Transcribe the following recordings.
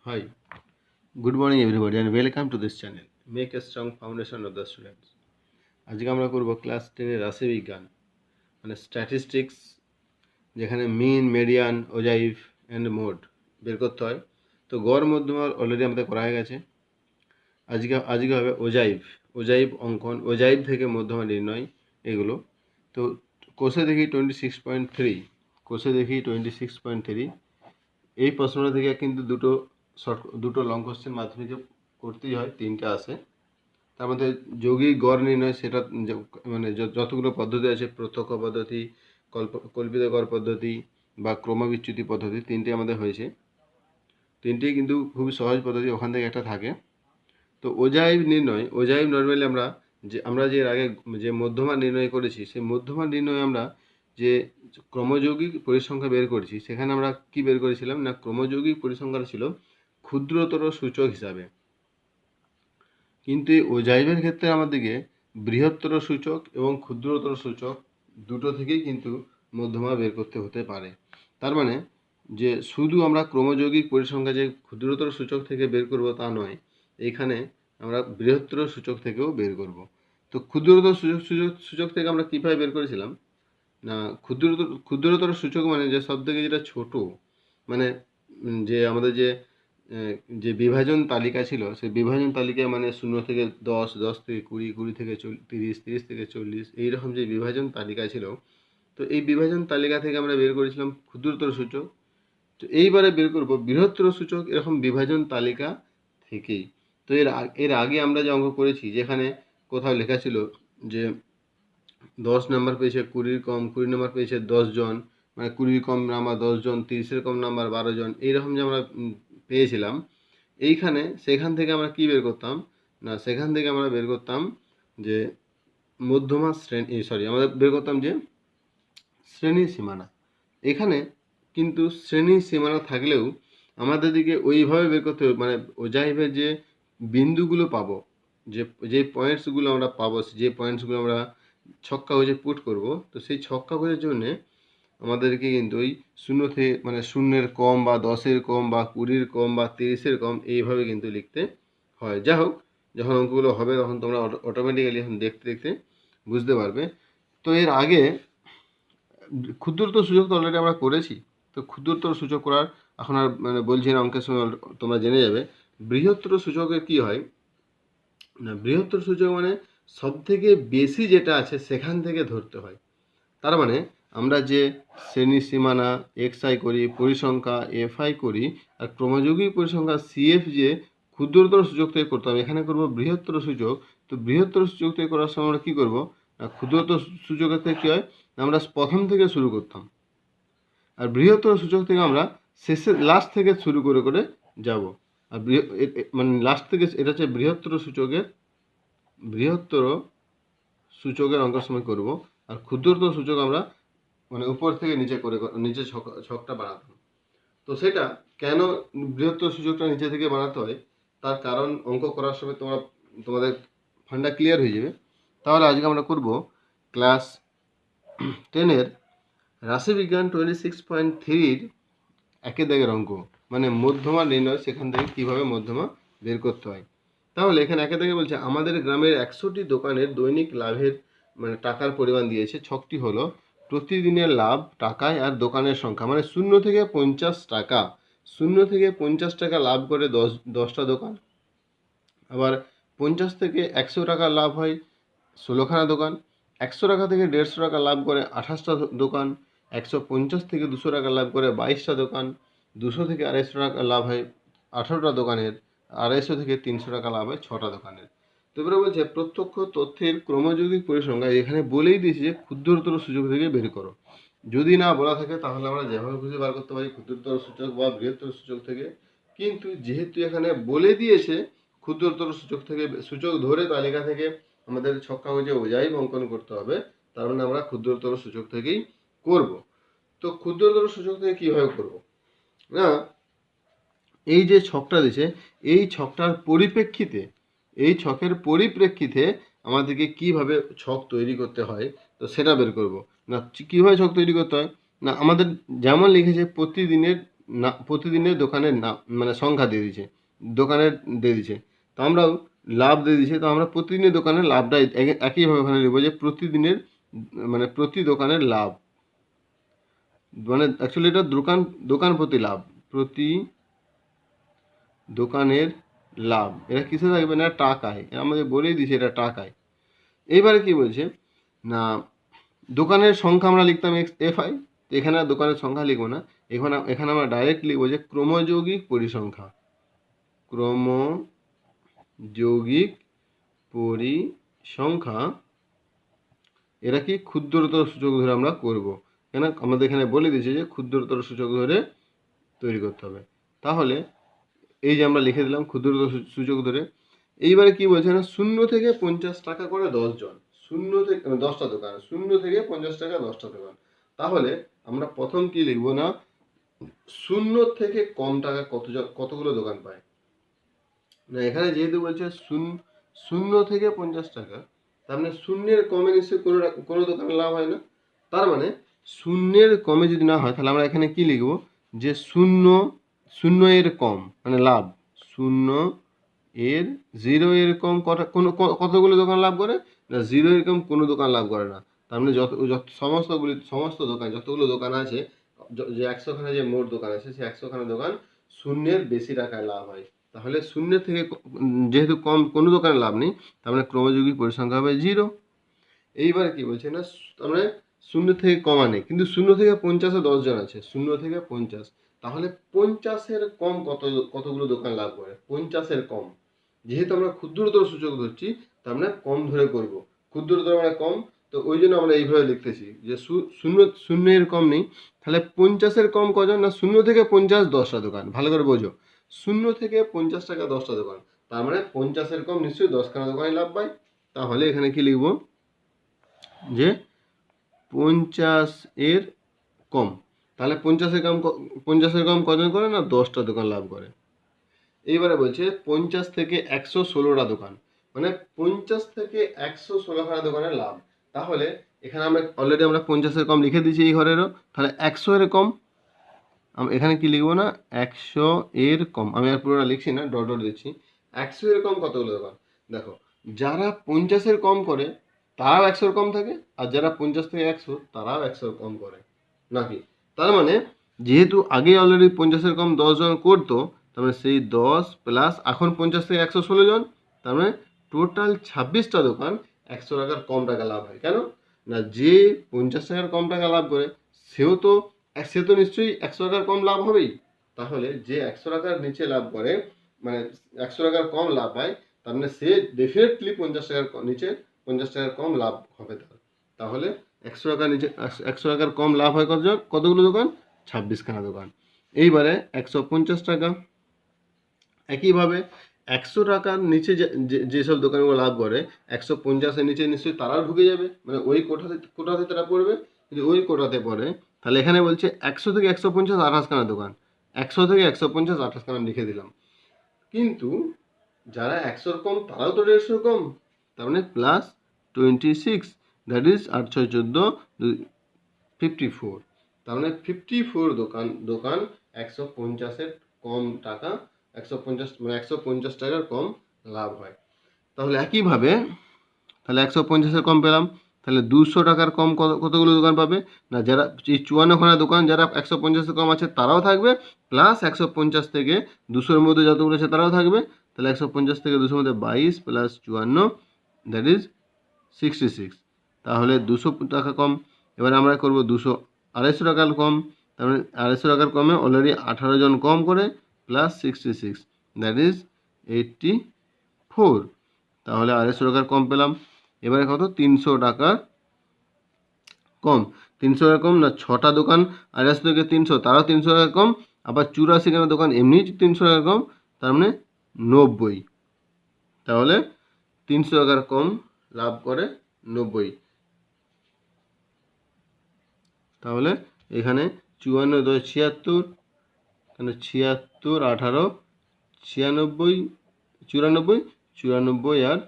Hi, good morning everybody and welcome to this channel. Make a strong foundation of the students. আজকে আমরা করব class 10 এর রাশিবিজ্ঞান মানে স্ট্যাটিস্টিক্স, যেখানে মিন, মেডিয়ান, ওজাইভ অ্যান্ড মোড বের করতে হয়। তো গড় মধ্যমা অলরেডি আমাদের করা হয়ে গেছে। আজকে হবে ওজাইভ অঙ্কন, ওজাইভ থেকে মধ্যমা নির্ণয়, এগুলো। তো কোষে দেখি 26.3, এই প্রশ্নটা থেকে কিন্তু দুটো লং কোশ্চেন মাধ্যমিকে করতেই হয়, 3টে আসে। তার মধ্যে যৌগিক গড় নির্ণয়, সেটা মানে যতগুলো পদ্ধতি আছে, প্রত্যক্ষ পদ্ধতি, কল্পিত গড় পদ্ধতি বা ক্রমবিচ্যুতি পদ্ধতি, 3টে আমাদের হয়েছে। 3টেই কিন্তু খুবই সহজ পদ্ধতি, ওখান থেকে একটা থাকে। তো ওজাইভ নর্মালি আমরা যে এর আগে যে মধ্যমা নির্ণয় করেছি, সেই মধ্যমা নির্ণয় আমরা যে ক্রমযৌগিক পরিসংখ্যা বের করেছি, সেখানে আমরা কি বের করেছিলাম না, ক্রমযৌগিক পরিসংখ্যাটা ছিল ক্ষুদ্রতর সূচক হিসাবে। কিন্তু এই ওজাইভের ক্ষেত্রে আমাদেরকে বৃহত্তর সূচক এবং ক্ষুদ্রতর সূচক দুটো থেকেই কিন্তু মধ্যমা বের করতে হতে পারে। তার মানে যে শুধু আমরা ক্রমযৌগিক পরিসংখ্যা যে ক্ষুদ্রতর সূচক থেকে বের করব তা নয়, এইখানে আমরা বৃহত্তর সূচক থেকেও বের করব। তো ক্ষুদ্রতর সূচক থেকে আমরা কীভাবে বের করেছিলাম না, ক্ষুদ্রতর সূচক মানে যে সব থেকে যেটা ছোট, মানে যে আমাদের যে বিভাজন তালিকা ছিল, সেই বিভাজন তালিকায় মানে 0 থেকে 10, 10 থেকে 20, 20 থেকে 30, 30 থেকে 40, এইরকম যে বিভাজন তালিকা ছিল, তো এই বিভাজন তালিকা থেকে আমরা বের করেছিলাম ক্ষুদ্রতর সূচক। তো এইবারে বের করব বৃহত্তর সূচক, এরকম বিভাজন তালিকা থেকেই। তো এর আগে আমরা যে অঙ্ক করেছি, যেখানে কোথাও লেখা ছিল যে 10 নাম্বার পেয়েছে 20 কম, 20 নাম্বার পেয়েছে 10 জন, মানে 20 কম নাম্বার 10 জন, 30-এর কম নাম্বার 12 জন, এইরকম যে আমরা পেয়েছিলাম, সেখান থেকে আমরা কি বের করতাম না, সেখান থেকে আমরা বের করতাম যে মধ্যমা আমরা বের করতাম যে শ্রেণীর সীমানা। এখানে কিন্তু শ্রেণীর সীমানা থাকলেও আমাদের দিকে ওইভাবে বের করতে হবে, মানে ওজাইভের যে বিন্দুগুলো পাবো, যে পয়েন্টসগুলো আমরা পাবো, যে পয়েন্টসগুলো আমরা ছক্কা কাগজে পুট করব, তো সেই ছক্কা কাগজের জন্যে আমাদেরকে কিন্তু ওই 0 থেকে মানে 0-এর কম বা 10-এর কম বা 20-এর কম বা 30-এর কম, এইভাবে কিন্তু লিখতে হয়। যাই হোক, যখন অঙ্কগুলো হবে তখন তোমরা অটোমেটিক্যালি এখন দেখতে দেখতে বুঝতে পারবে। তো এর আগে ক্ষুদ্রতর সূচক তো অলরেডি আমরা করেছি। তো ক্ষুদ্রতর সূচক করার এখন আর মানে বলছি না, অঙ্কের সময় তোমরা জেনে যাবে। বৃহত্তর সূচকের কি হয় না, বৃহত্তর সূচক মানে সব থেকে বেশি যেটা আছে সেখান থেকে ধরতে হয়। তার মানে আমরা যে শ্রেণী সীমানা এক্সআই করি, পরিসংখ্যা এফআই করি, আর ক্রমযৌগিক পরিসংখ্যা সিএফ যে ক্ষুদ্রতর সূচক থেকে করতাম, এখানে করব বৃহত্তর সূচক। তো বৃহত্তর সূচক থেকে করার সময় আমরা কী করবো না, ক্ষুদ্রতর সূচকের থেকে কী হয়, আমরা প্রথম থেকে শুরু করতাম, আর বৃহত্তর সূচক থেকে আমরা লাস্ট থেকে শুরু করে করে যাব। আর মানে লাস্ট থেকে, এটা হচ্ছে বৃহত্তর সূচকের অঙ্কের সময় করব। আর ক্ষুদ্রতর সূচক আমরা মানে উপর থেকে নিচে ছকটা বানাতাম। তো সেটা কেন বৃহত্তর সূচকটা নিচে থেকে বানাতে হয়, তার কারণ অঙ্ক করার সময় তোমাদের ফান্ডা ক্লিয়ার হয়ে যাবে। তাহলে আজকে আমরা করব ক্লাস 10-এর রাশিবিজ্ঞান 26.3-র একের দাগের অঙ্ক, মানে মধ্যমা নির্ণয়, সেখান থেকে কীভাবে মধ্যমা বের করতে হয়। তাহলে এখানে একের দাগে বলছে আমাদের গ্রামের 100টি দোকানের দৈনিক লাভের মানে টাকার পরিমাণ দিয়েছে। ছকটি হলো প্রতিদিনের লাভ টাকায় আর দোকানের সংখ্যা, মানে 0 থেকে 50 টাকা, 0 থেকে 50 টাকা লাভ করে 10টা দোকান। আবার 50 থেকে 100 টাকা লাভ হয় 16খানা দোকান। 100 টাকা থেকে 150 টাকা লাভ করে 28টা দোকান। 150 থেকে 200 টাকা লাভ করে 22টা দোকান। 200 থেকে 250 টাকা লাভ হয় 18টা দোকানের। 250 থেকে 300 টাকা লাভ হয় 6টা দোকানের। তো এবারে বলছে প্রত্যক্ষ তথ্যের ক্রমযৌগিক পরিসংখ্যা, এখানে বলেই দিয়েছে যে ক্ষুদ্রতর সূচক থেকে বের করো। যদি না বলা থাকে তাহলে আমরা যেভাবে খুঁজে বার করতে পারি, ক্ষুদ্রতর সূচক বা বৃহত্তর সূচক থেকে। কিন্তু যেহেতু এখানে বলে দিয়েছে ক্ষুদ্রতর সূচক থেকে, সূচক ধরে তালিকা থেকে আমাদের ছক্কা কাগজে ওজাইভ অঙ্কন করতে হবে, তার মানে আমরা ক্ষুদ্রতর সূচক থেকেই করব। তো ক্ষুদ্রতর সূচক থেকে কীভাবে করব না, এই যে ছকটা দিয়েছে, এই ছকটার পরিপ্রেক্ষিতে, এই ছকের পরিপ্রেক্ষিতে আমাদেরকে কিভাবে ছক তৈরি করতে হয়, তো সেটা বের করব। না কীভাবে ছক তৈরি করতে হয় না, আমাদের যেমন লিখেছে প্রতিদিনের না প্রতিদিনের দোকানের নাম মানে সংখ্যা দিয়ে দিচ্ছে, দোকানের দিয়ে দিচ্ছে। তো আমরাও লাভ দিয়ে দিচ্ছে, তো আমরা প্রতিদিনের দোকানের লাভটা একইভাবে ওখানে লিখবো যে প্রতিদিনের মানে প্রতি দোকানের লাভ, মানে অ্যাকচুয়ালি এটা দোকান দোকান প্রতি লাভ, প্রতি দোকানের লাভ। এটা কিসে থাকবে না, টাকায়, আমাদের বলেই দিচ্ছে এটা টাকায়। এইবারে কি বলছে না, দোকানের সংখ্যা আমরা লিখতাম FI, তো এখানে আর দোকানের সংখ্যা লিখবো না, এখানে আমরা ডাইরেক্ট লিখবো যে ক্রমযৌগিক পরিসংখ্যা, ক্রমযৌগিক পরিসংখ্যা। এরা কি ক্ষুদ্রতর সূচক ধরে আমরা করব, কেন আমাদের এখানে বলে দিয়েছে যে ক্ষুদ্রতর সূচক ধরে তৈরি করতে হবে। তাহলে এই যে আমরা লিখে দিলাম ক্ষুদ্রতর সূচক ধরে। এইবারে কি বলছে না, 0 থেকে 50 টাকা করে 10 জন, 0 থেকে 10টা দোকান, 0 থেকে 50 টাকা 10টা দোকান। তাহলে আমরা প্রথম কি লিখবো না, 0 থেকে কম টাকা কতগুলো দোকান পায় না, এখানে যেহেতু বলছে 0 থেকে 50 টাকা, তার মানে শূন্যের কমে নিশ্চয়ই কোনো দোকানে লাভ হয় না। তার মানে শূন্যের কমে যদি না হয়, তাহলে আমরা এখানে কি লিখবো যে 0 এর কম মানে লাভ, 0 এর কম কতগুলো দোকান লাভ করে না, 0 এর কম কোনো দোকান লাভ করে না। তার মানে সমস্ত দোকান যতগুলো দোকান আছে, যে 100খানা যে মোট দোকান আছে, সেই 100খানা দোকান শূন্যের বেশি টাকায় লাভ হয়। তাহলে শূন্যের থেকে যেহেতু কম কোনো দোকানে লাভ নেই, তার মানে ক্রমযৌগিক পরিসংখ্যা হবে 0। এইবারে কি বলছে না, তার মানে 0 থেকে কমা নেই, কিন্তু 0 থেকে 50-এ 10 জন আছে, 0 থেকে 50, তাহলে 50-এর কম কতগুলো দোকান লাভ করে, 50-এর কম। যেহেতু আমরা ক্ষুদ্রতর সূচক ধরছি, তার মানে কম ধরে করব, ক্ষুদ্রতর মানে কম, তো ওই জন্য আমরা এইভাবে লিখতেছি যে 0 এর কম নেই। তাহলে 50-এর কম কজন না, 0 থেকে 50 10টা দোকান, ভালো করে বোঝো, 0 থেকে 50 টাকা 10টা দোকান, তার মানে 50-এর কম নিশ্চয়ই 10খানা দোকানে লাভ পায়। তাহলে এখানে কি লিখবো যে 50-এর কম, তাহলে 50-এর কম কজন করে না, 10টা দোকান লাভ করে। এইবারে বলছে 50 থেকে 116টা দোকান, মানে 50 থেকে 116খানা দোকানের লাভ। তাহলে এখানে আমরা অলরেডি 50-এর কম লিখে দিয়েছি এই ঘরেরও, তাহলে 100-এর কম এখানে কি লিখবো না, 100-এর কম, আমি আর পুরোটা লিখছি না, ডট ডট দিচ্ছি। 100-এর কম কতগুলো দোকান, দেখো যারা 50-এর কম করে তারাও 100-এর কম থাকে, আর যারা 50 থেকে 100 তারাও 100-এর কম করে নাকি। তার মানে যেহেতু আগে অলরেডি 50-এর কম 10 জন করতো, তার মানে সেই 10 প্লাস এখন 50 থেকে 116 জন, তার মানে টোটাল 26টা দোকান 100 টাকার কম টাকা লাভ হয়। কেন না, যে 50 টাকার কম টাকা লাভ করে সে তো নিশ্চয়ই 100 টাকার কম লাভ হবেই। তাহলে যে 100 টাকার নিচে লাভ করে, মানে 100 টাকার কম লাভ হয়, তার মানে সে ডেফিনেটলি 50 টাকার নিচে 50 টাকার কম লাভ হবে তার। তাহলে 100 টাকার নিচে 100 টাকার কম লাভ হয় কতগুলো দোকান, 26খানা দোকান। এইবারে 150 টাকা, একইভাবে 100 টাকার নিচে যেসব দোকানগুলো লাভ করে, 150-এর নিচে নিশ্চয়ই তারাও ঢুকে যাবে, মানে ওই কোটাতে তারা পড়বে। যদি ওই কোটাতে পড়ে, তাহলে এখানে বলছে 100 থেকে 150 28খানা দোকান, 100 থেকে 150 28খানা লিখে দিলাম। কিন্তু যারা 100-র কম তারাও তো 150-র কম, তার মানে প্লাস 26, দ্যাট ইজ 8 6 14 54, তার মানে 54 দোকান 150-এর কম টাকা, 150 মানে 150 টাকার কম লাভ হয়। তাহলে একইভাবে তাহলে 150-এর কম পেলাম, তাহলে 200 টাকার কম কতগুলো দোকান পাবে না, যারা এই 54খানা দোকান যারা 150-এর কম আছে তারাও থাকবে, প্লাস 150 থেকে 200-র মধ্যে যতগুলো আছে তারাও থাকবে। তাহলে 150 থেকে 200-র মধ্যে 22 প্লাস 54, দ্যাট ইজ 66। তাহলে 200 টাকা কম। এবারে আমরা করব 200 টাকার কম, তার মানে 250 টাকার কমে অলরেডি 18 জন কম করে, প্লাস 66, দ্যাট ইজ 84। তাহলে 250 টাকার কম পেলাম। এবারে কত, 300 টাকার কম, 300 টাকা কম না, 6টা দোকান 250 থেকে 300 তারাও 300 টাকা কম, আবার 84খানা দোকান এমনি 300 টাকা কম, তার মানে 90। তাহলে 300 টাকার কম লাভ করে 90। তাহলে এখানে 54 2 76, এখানে 76 18 96 94 94 আর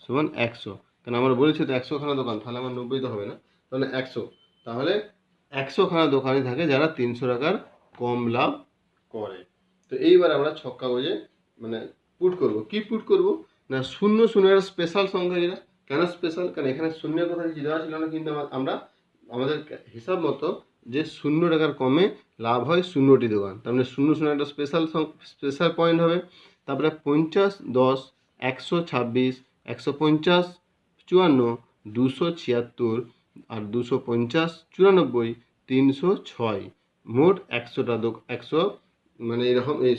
সমান 100, কারণ আমরা বলেছি তো 100খানা দোকান, তাহলে আমার 90 তো হবে না, তাহলে 100। তাহলে 100খানা দোকানই থাকে যারা 300 টাকার কম লাভ করে। তো এইবার আমরা ছক কাগজে মানে পুট করব। কি পুট করব না, শূন্য শূন্যের স্পেশাল সংখ্যা যেটা। কেন স্পেশাল? কারণ এখানে শূন্যের কথা কিছু দেওয়া ছিল না, কিন্তু আমরা আমাদের হিসাব মতো যে 0 টাকার কমে লাভ হয় 0টি দোকান, তার মানে 0 একটা স্পেশাল পয়েন্ট হবে। তারপরে 50, 10, 126, 150, 54, 276 আর 250, 94, 306, মোট 100টা 100 মানে এরকম, এই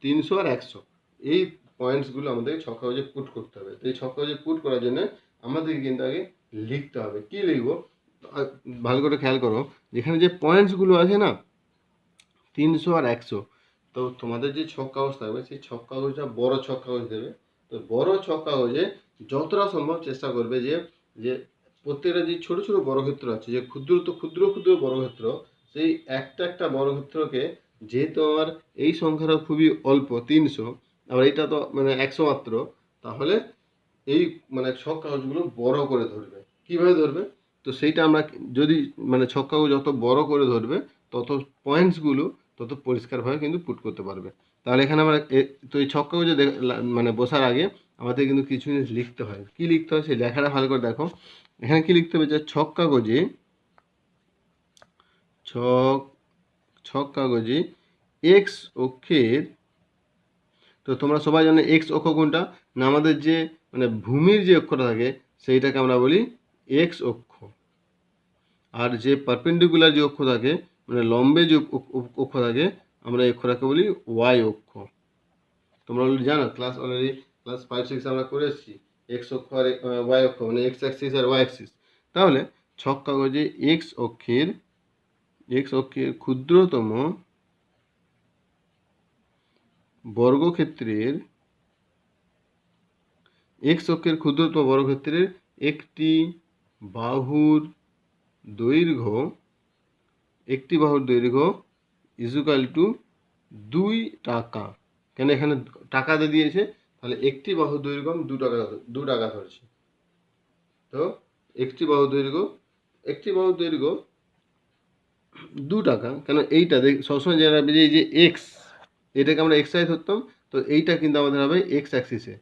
300 আর 100, এই পয়েন্টসগুলো আমাদের ছক কাগজে পুট করতে হবে। তো এই ছক কাগজে পুট করার জন্য আমাদেরকে কিন্তু আগে লিখতে হবে। কি লিখবো ভালো করে খেয়াল করো, যেখানে যে পয়েন্টসগুলো আছে না 300 আর 100, তো তোমাদের যে ছক কাগজ থাকবে সেই ছক কাগজটা বড় ছক কাগজ দেবে। তো বড় ছক কাগজে যতটা সম্ভব চেষ্টা করবে যে যে প্রত্যেকটা যে ছোট ছোট বর্গক্ষেত্র আছে, যে ক্ষুদ্র ক্ষুদ্র বর্গক্ষেত্র, সেই একটা একটা বর্গক্ষেত্রকে, যেহেতু আমার এই সংখ্যাটা খুবই অল্প 300, আবার এইটা তো মানে 100 মাত্র, তাহলে এই মানে ছক কাগজগুলো বড় করে ধরবে। কিভাবে ধরবে? তো সেইটা আমরা যদি মানে ছক কাগজ যত বড় করে ধরবে তত পয়েন্টসগুলো তত পরিষ্কারভাবে কিন্তু পুট করতে পারবে। তাহলে এখানে আমরা তো এই ছক কাগজে মানে বসার আগে আমাদের কিন্তু কিছু জিনিস লিখতে হয়। কি লিখতে হয় সেই লেখাটা ভালো করে দেখো। এখানে কি লিখতে হবে যে ছক কাগজে এক্স অক্ষের, তো তোমরা সবাই জানো এক্স অক্ষ কোনটা না, আমাদের যে মানে ভূমির যে অক্ষটা থাকে সেইটাকে আমরা বলি এক্স অক্ষ। আর যে পারপেন্ডিকুলার যে অক্ষ থাকে মানে লম্বে যে অক্ষ থাকে আমরা এই অক্ষটাকে বলি ওয়াই অক্ষ। তোমরা অলরেডি জানো, ক্লাস 5-6 আমরা করে এসেছি এক্স অক্ষ আর ওয়াই অক্ষ, মানে এক্স অ্যাক্সিস আর ওয়াই অ্যাক্সিস। তাহলে ছক কাগজে এক্স অক্ষের ক্ষুদ্রতম বর্গক্ষেত্রের একটি বাহুর দৈর্ঘ্য ইজুকাল টু 2 টাকা। কেন এখানে টাকা দিয়ে দিয়েছে, তাহলে একটি বাহুর দৈর্ঘ্য আমি 2 টাকা ধরছি। তো একটি বাহুর দৈর্ঘ্য 2 টাকা। কেন এইটা সবসময় যারা এই যে এক্স, এটাকে আমরা এক্স আই ধরতাম, তো এইটা কিন্তু আমাদের হবে এক্স অ্যাক্সিসে,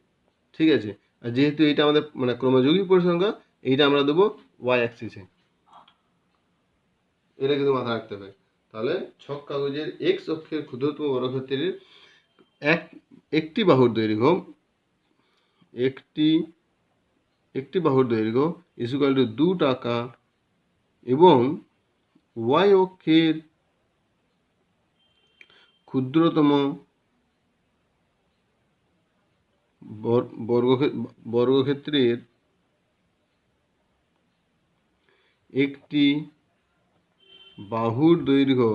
ঠিক আছে। আর যেহেতু এইটা আমাদের মানে ক্রমযৌগিক পরিসংখ্যা, এইটা আমরা দেবো ওয়াই অ্যাক্সিসে, এটা কিন্তু মাথায় রাখতে হবে। তাহলে ছক কাগজের এক্স অক্ষের ক্ষুদ্রতম বর্গক্ষেত্রের একটি বাহুর দৈর্ঘ্য ইকুয়াল টু 2 টাকা এবং ওয়াই অক্ষের ক্ষুদ্রতম বর্গক্ষেত্রের একটি বাহুর দৈর্ঘ্য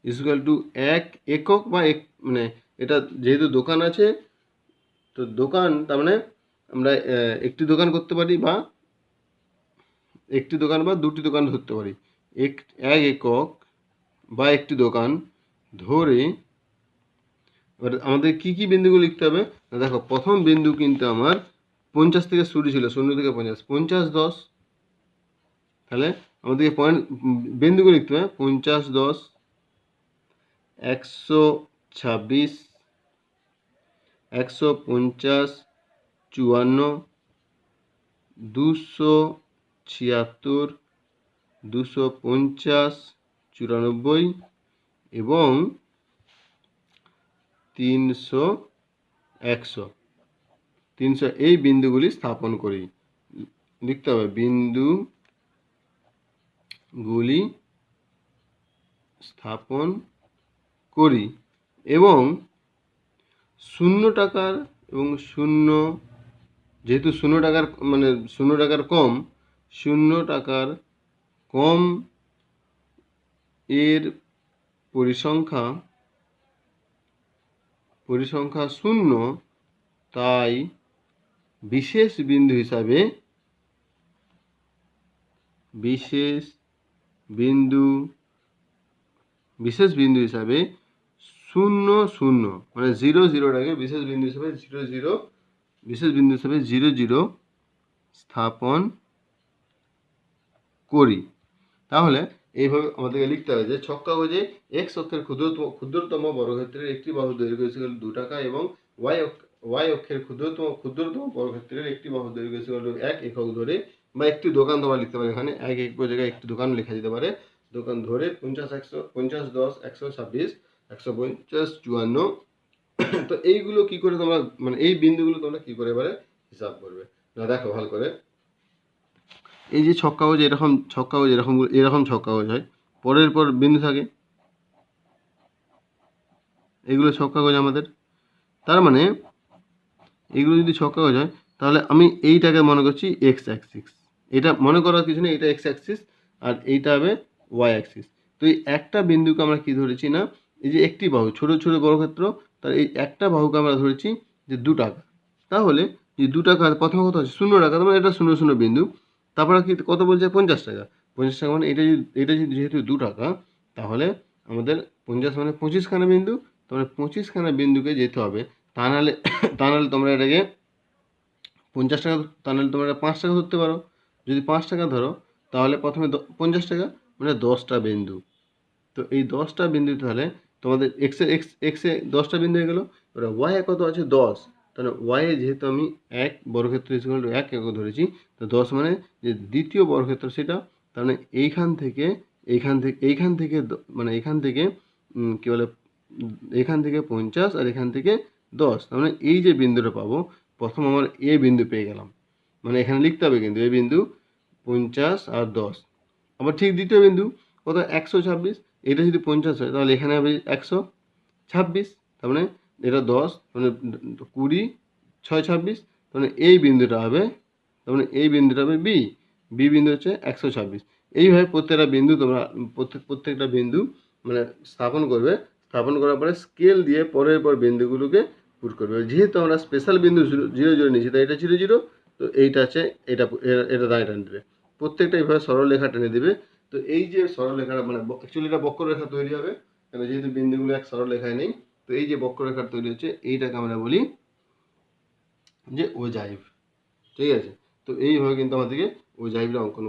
ইকুয়াল টু 1 একক বা মানে এটা যেহেতু দোকান আছে, তো দোকান তার মানে আমরা একটি দোকান করতে পারি বা দুটি দোকান ধরতে পারি। 1 একক বা একটি দোকান ধরে এবার আমাদের কি কি বিন্দুগুলো লিখতে হবে না, দেখো প্রথম বিন্দু কিন্তু আমার 50 থেকে শুরু ছিল, 0 থেকে 50, 50, 10, তাহলে আমাদেরকে বিন্দুগুলো লিখতে হবে 50, 10, 126, 150, 54, 276, 250, 94 এবং 300, 100, 300 এই বিন্দুগুলি স্থাপন করি। লিখতে হবে বিন্দুগুলি স্থাপন করি এবং 0 টাকার এবং 0, যেহেতু 0 টাকার মানে 0 টাকার কম, 0 টাকার কম এর পরিসংখ্যা 0, তাই বিশেষ বিন্দু হিসাবে 0, মানে 0 টাকে বিশেষ বিন্দু হিসাবে 0 স্থাপন করি। তাহলে এইভাবে আমাদেরকে লিখতে হবে যে ছক কাগজে এক্স অক্ষের ক্ষুদ্রতম বর্গক্ষেত্রের একটি বাহুর দৈর্ঘ্য ইকুয়াল 2 টাকা এবং ওয়াই অক্ষের ক্ষুদ্রতম বর্গক্ষেত্রের একটি বাহুর দৈর্ঘ্য ইকুয়াল 1 একক ধরে, বা একটি দোকান তোমরা লিখতে পারো, এখানে এক একক জায়গায় একটি দোকান লেখা যেতে পারে। দোকান ধরে 50 10 126 150 54। তো এইগুলো কি করে তোমরা মানে এই বিন্দুগুলো তোমরা কি করে এবারে হিসাব করবে না, দেখো ভালো করে। এই যে ছক কাগজ এরকম এরকম ছক কাগজ হয়, পরের পর বিন্দু থাকে, এগুলো ছক কাগজ আমাদের। তার মানে এগুলো যদি ছক কাগজ হয় তাহলে আমি এইটাকে মনে করছি এক্স অ্যাক্সিস, এটা মনে করার কিছু নেই, এটা এক্স অ্যাক্সিস আর এইটা হবে ওয়াই অ্যাক্সিস। তো এই একটা বিন্দুকে আমরা কি ধরেছি না, এই যে একটি বাহু ছোট ছোট বর্গক্ষেত্র, তার এই একটা বাহুকে আমরা ধরেছি যে 2 টাকা। তাহলে এই 2 টাকা প্রথমে কত আছে 0 টাকা, তার মানে এটা 0 0 বিন্দু। তারপরে কি কত বলছে 50 টাকা, 50 টাকা মানে এটা যদি যেহেতু 2 টাকা, তাহলে আমাদের 50 মানে 25খানা বিন্দু, তাহলে 25খানা বিন্দুকে যেতে হবে। তা নাহলে তোমরা এটাকে 50 টাকা, তা নাহলে তোমরা 5 টাকা ধরতে পারো। যদি 5 টাকা ধরো তাহলে প্রথমে 50 টাকা মানে 10টা বিন্দু। তো এই 10টা বিন্দু তাহলে তোমাদের এক্সে 10টা বিন্দু হয়ে গেলো। এবার ওয়াই কত আছে 10, তাহলে ওয়াই যেহেতু আমি এক বর্গক্ষেত্র ইকুয়াল টু 1 একক ধরেছি, তো 10 মানে যে দ্বিতীয় বর্গক্ষেত্র সেটা, তার মানে এইখান থেকে মানে এখান থেকে কী বলে এখান থেকে 50 আর এখান থেকে 10, তার মানে এই যে বিন্দুটা পাবো, প্রথম আমার এ বিন্দু পেয়ে গেলাম। মানে এখানে লিখতে হবে কিন্তু এ বিন্দু 50 আর 10। আবার ঠিক দ্বিতীয় বিন্দু কত 126, এটা যদি 50 হয় তাহলে এখানে হবে 126, তার মানে এটা 10 মানে 20 6 26, মানে এই বিন্দুটা হবে, তার মানে এই বিন্দুটা হবে বি বিন্দু হচ্ছে 126। এইভাবে প্রত্যেকটা বিন্দু তোমরা প্রত্যেকটা বিন্দু মানে স্থাপন করবে। স্থাপন করার পরে স্কেল দিয়ে পরের পর বিন্দুগুলোকে পুট করবে। যেহেতু আমরা স্পেশাল বিন্দু 0 0 নিয়েছি তাই এটা 0 0, তো এইটা আছে এটা দাঁড়িয়ে টান দেবে। প্রত্যেকটা এইভাবে সরলরেখা টেনে দেবে। তো এই যে সরলরেখাটা মানে অ্যাকচুয়ালি এটা বক্ররেখা তৈরি হবে, কেন যেহেতু বিন্দুগুলো এক সরলরেখায় নেই। তো এই যে বক্ররেখা তৈরি হচ্ছে এইটাকে আমরা বলি যে ওজাইভ, ঠিক আছে। তো এইভাবে কিন্তু আমাদেরকে ওজাইভটা অঙ্কন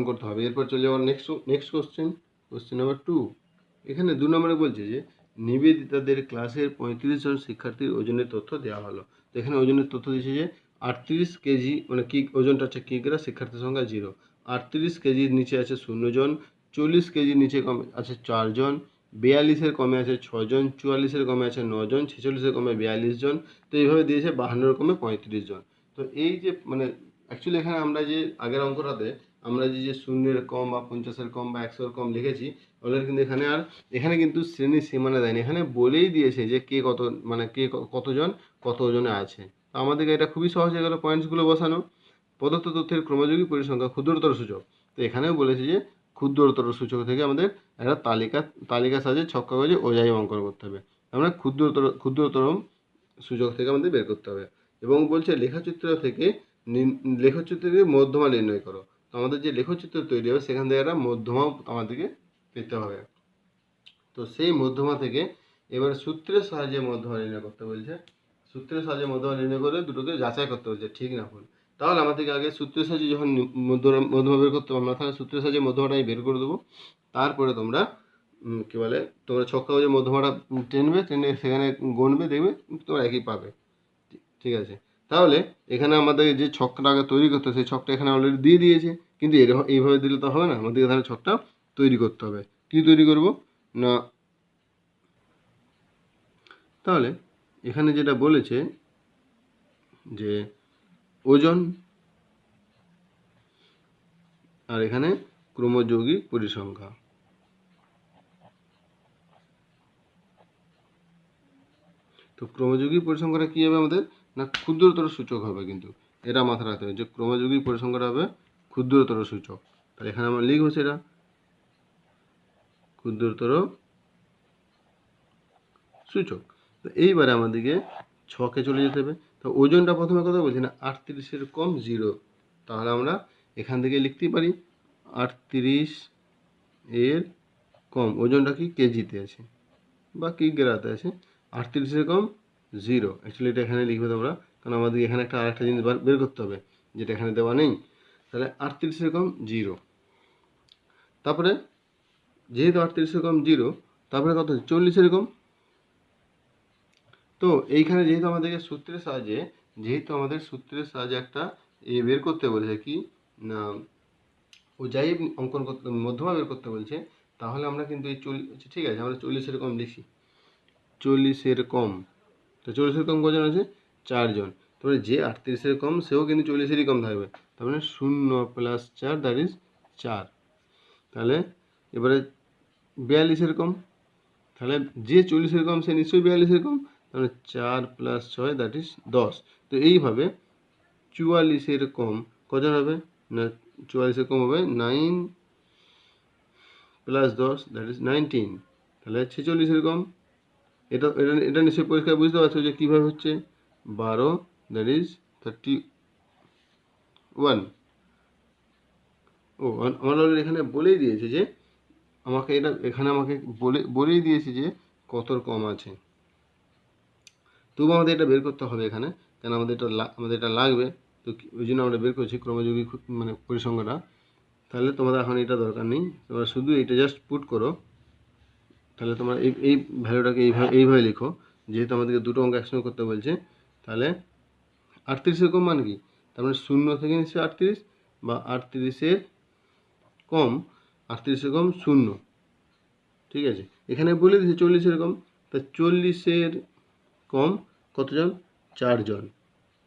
করতে হবে। এরপর চলে যাওয়ার নেক্সট কোশ্চেন নাম্বার 2। এখানে 2 নম্বরে বলছে যে নিবেদিতাদের ক্লাসের 35 জন শিক্ষার্থীর ওজনের তথ্য দেওয়া হলো। তো এখানে ওজনের তথ্য দিয়েছে যে 38 কেজি, মানে কি ওজনটা হচ্ছে কিগ্রা, শিক্ষার্থীর সংখ্যা 0। 38 কেজির নিচে আছে 0 জন, 40 কেজির নিচে কম আছে 4 জন, 42-এর কমে আছে 6 জন, 44-এর কমে আছে 9 জন, 46-এর কমে 42 জন। তো এইভাবে দিয়েছে 52-এর কমে 35 জন। তো এই যে মানে অ্যাকচুয়ালি এখানে আমরা যে আগের অঙ্কটাতে আমরা যে 0-এর কম বা 50-এর কম বা 100-এর কম লিখেছি, ওগুলো কিন্তু এখানে কিন্তু শ্রেণীর সীমানা দেয়নি, এখানে বলেই দিয়েছে যে কে কত মানে কে কতজন কত ওজনে আছে। তো আমাদেরকে এটা খুবই সহজ হয়ে গেল পয়েন্টসগুলো বসানো। প্রদত্ত তথ্যের ক্রমযোগী পরিসংখ্যা ক্ষুদ্রতর সূচক, তো এখানেও বলেছে যে ক্ষুদ্রতর সূচক থেকে আমাদের একটা তালিকা সাজে ছক কাগজে ওজাইভ অঙ্কন করতে হবে। আমরা ক্ষুদ্রতরম সূচক থেকে আমাদের বের করতে হবে। এবং বলছে লেখচিত্র থেকে মধ্যমা নির্ণয় করো। তো আমাদের যে লেখচিত্র তৈরি হবে সেখান থেকে একটা মধ্যমা আমাদেরকে পেতে হবে। তো সেই মধ্যমা থেকে এবার সূত্রের সাহায্যে মধ্যমা নির্ণয় করতে বলছে। সূত্রের সাহায্যে মধ্যমা নির্ণয় করে দুটোকে যাচাই করতে বলছে ঠিক না ভুল। তাহলে আমাদেরকে আগে সূত্রের সাহায্যে যখন মধ্যমা বের করতে হবে, আমরা তাহলে সূত্রের সাহায্যে মধ্যমাটা আমি বের করে দেবো। তারপরে তোমরা কী বলে তোমরা ছক কাগজে মধ্যমাটা টেনে সেখানে গুনবে, দেখবে তোমরা একই পাবে। ঠিক আছে, তাহলে এখানে আমাদের যে ছকটা আগে তৈরি করতে সেই ছকটা এখানে অলরেডি দিয়ে দিয়েছে, কিন্তু এইভাবে দিলে তো হবে না, আমাদের এখানে ছকটা তৈরি করতে হবে। কি তৈরি করব না, তাহলে এখানে যেটা বলেছে যে ওজন আর এখানে ক্রমযৌগিক পরিসংখ্যা। তো ক্রমযৌগিক পরিসংখ্যাটা কী হবে আমাদের না ক্ষুদ্রতর সূচক হবে, কিন্তু এটা মাথায় রাখতে হবে যে ক্রমযৌগিক পরিসংখ্যাটা হবে ক্ষুদ্রতর সূচক। তাহলে এখানে আমরা লিখবো সেটা ক্ষুদ্রতর সূচক। তো এইবারে আমাদেরকে ছকে চলে যেতে হবে। তো ওজনটা প্রথমে কথা বলছি না 38-এর কম 0, তাহলে আমরা এখান থেকে লিখতেই পারি 38-এর কম ওজনটা কি কেজিতে আছে বা কিগ্রাতে আছে, 38-এর কম 0। অ্যাকচুয়ালি এটা এখানে লিখবে তোমরা, কারণ আমাদের এখানে আরেকটা জিনিস বের করতে হবে যেটা এখানে দেওয়া নেই। তাহলে 38-এর কম 0, তারপরে যেহেতু 38-এর কম 0, তারপরে কত হচ্ছে 40-এর কম। তো এইখানে যেহেতু আমাদের সূত্রের সাহায্যে একটা বের করতে বলেছে কি না, ওজাইব অঙ্কন করতে, মধ্যমা বের করতে বলছে, তাহলে আমরা কিন্তু এই 40, ঠিক আছে, আমরা 40-এর কম লিখি। 40-এর কম, তো 40-এর কম কজন আছে? 4 জন। তারপরে যে 38-এর কম সেও কিন্তু 40-এরই কম থাকবে, তার মানে 0 + 4 দ্যাট ইজ 4। তাহলে এবারে 42-এর কম, তাহলে যে 40-এর কম সে নিশ্চয়ই 42-এর কম, তাহলে 4 + 6 দ্যাট ইজ 10। তো এইভাবে 44-এর কম কজন হবে না, 44-এর কম হবে 9 + 10 দ্যাট ইজ 19। তাহলে 46-এর কম, এটা এটা এটা নিশ্চয়ই পরিষ্কার বুঝতে পারছো যে কীভাবে হচ্ছে। 12 দ্যাট ইজ 31। ও আমার অলরেডি এখানে বলেই দিয়েছে যে আমাকে এটা, এখানে আমাকে বলেই দিয়েছে যে কতর কম আছে। তবু আমাদের এটা বের করতে হবে এখানে, কেন আমাদের এটা লাগবে। তো ওই জন্য আমরা বের করছি ক্রমযৌগিক মানে পরিসংখ্যাটা। তাহলে তোমাদের এখন এটা দরকার নেই, তোমরা শুধু এটা জাস্ট পুট করো। তাহলে তোমরা এই ভ্যালুটাকে এইভাবে লিখো, যেহেতু আমাদেরকে দুটো অঙ্ক একসঙ্গে করতে বলছে। তাহলে 38-এর কম মানে কি, তার মানে 0 থেকে নিশ্চয়ই 38, বা 38-এর কম, 38-এর কম 0, ঠিক আছে। এখানে বলে দিয়েছে 40-এর কম, তা 40-এর কম কতজন? 4 জন।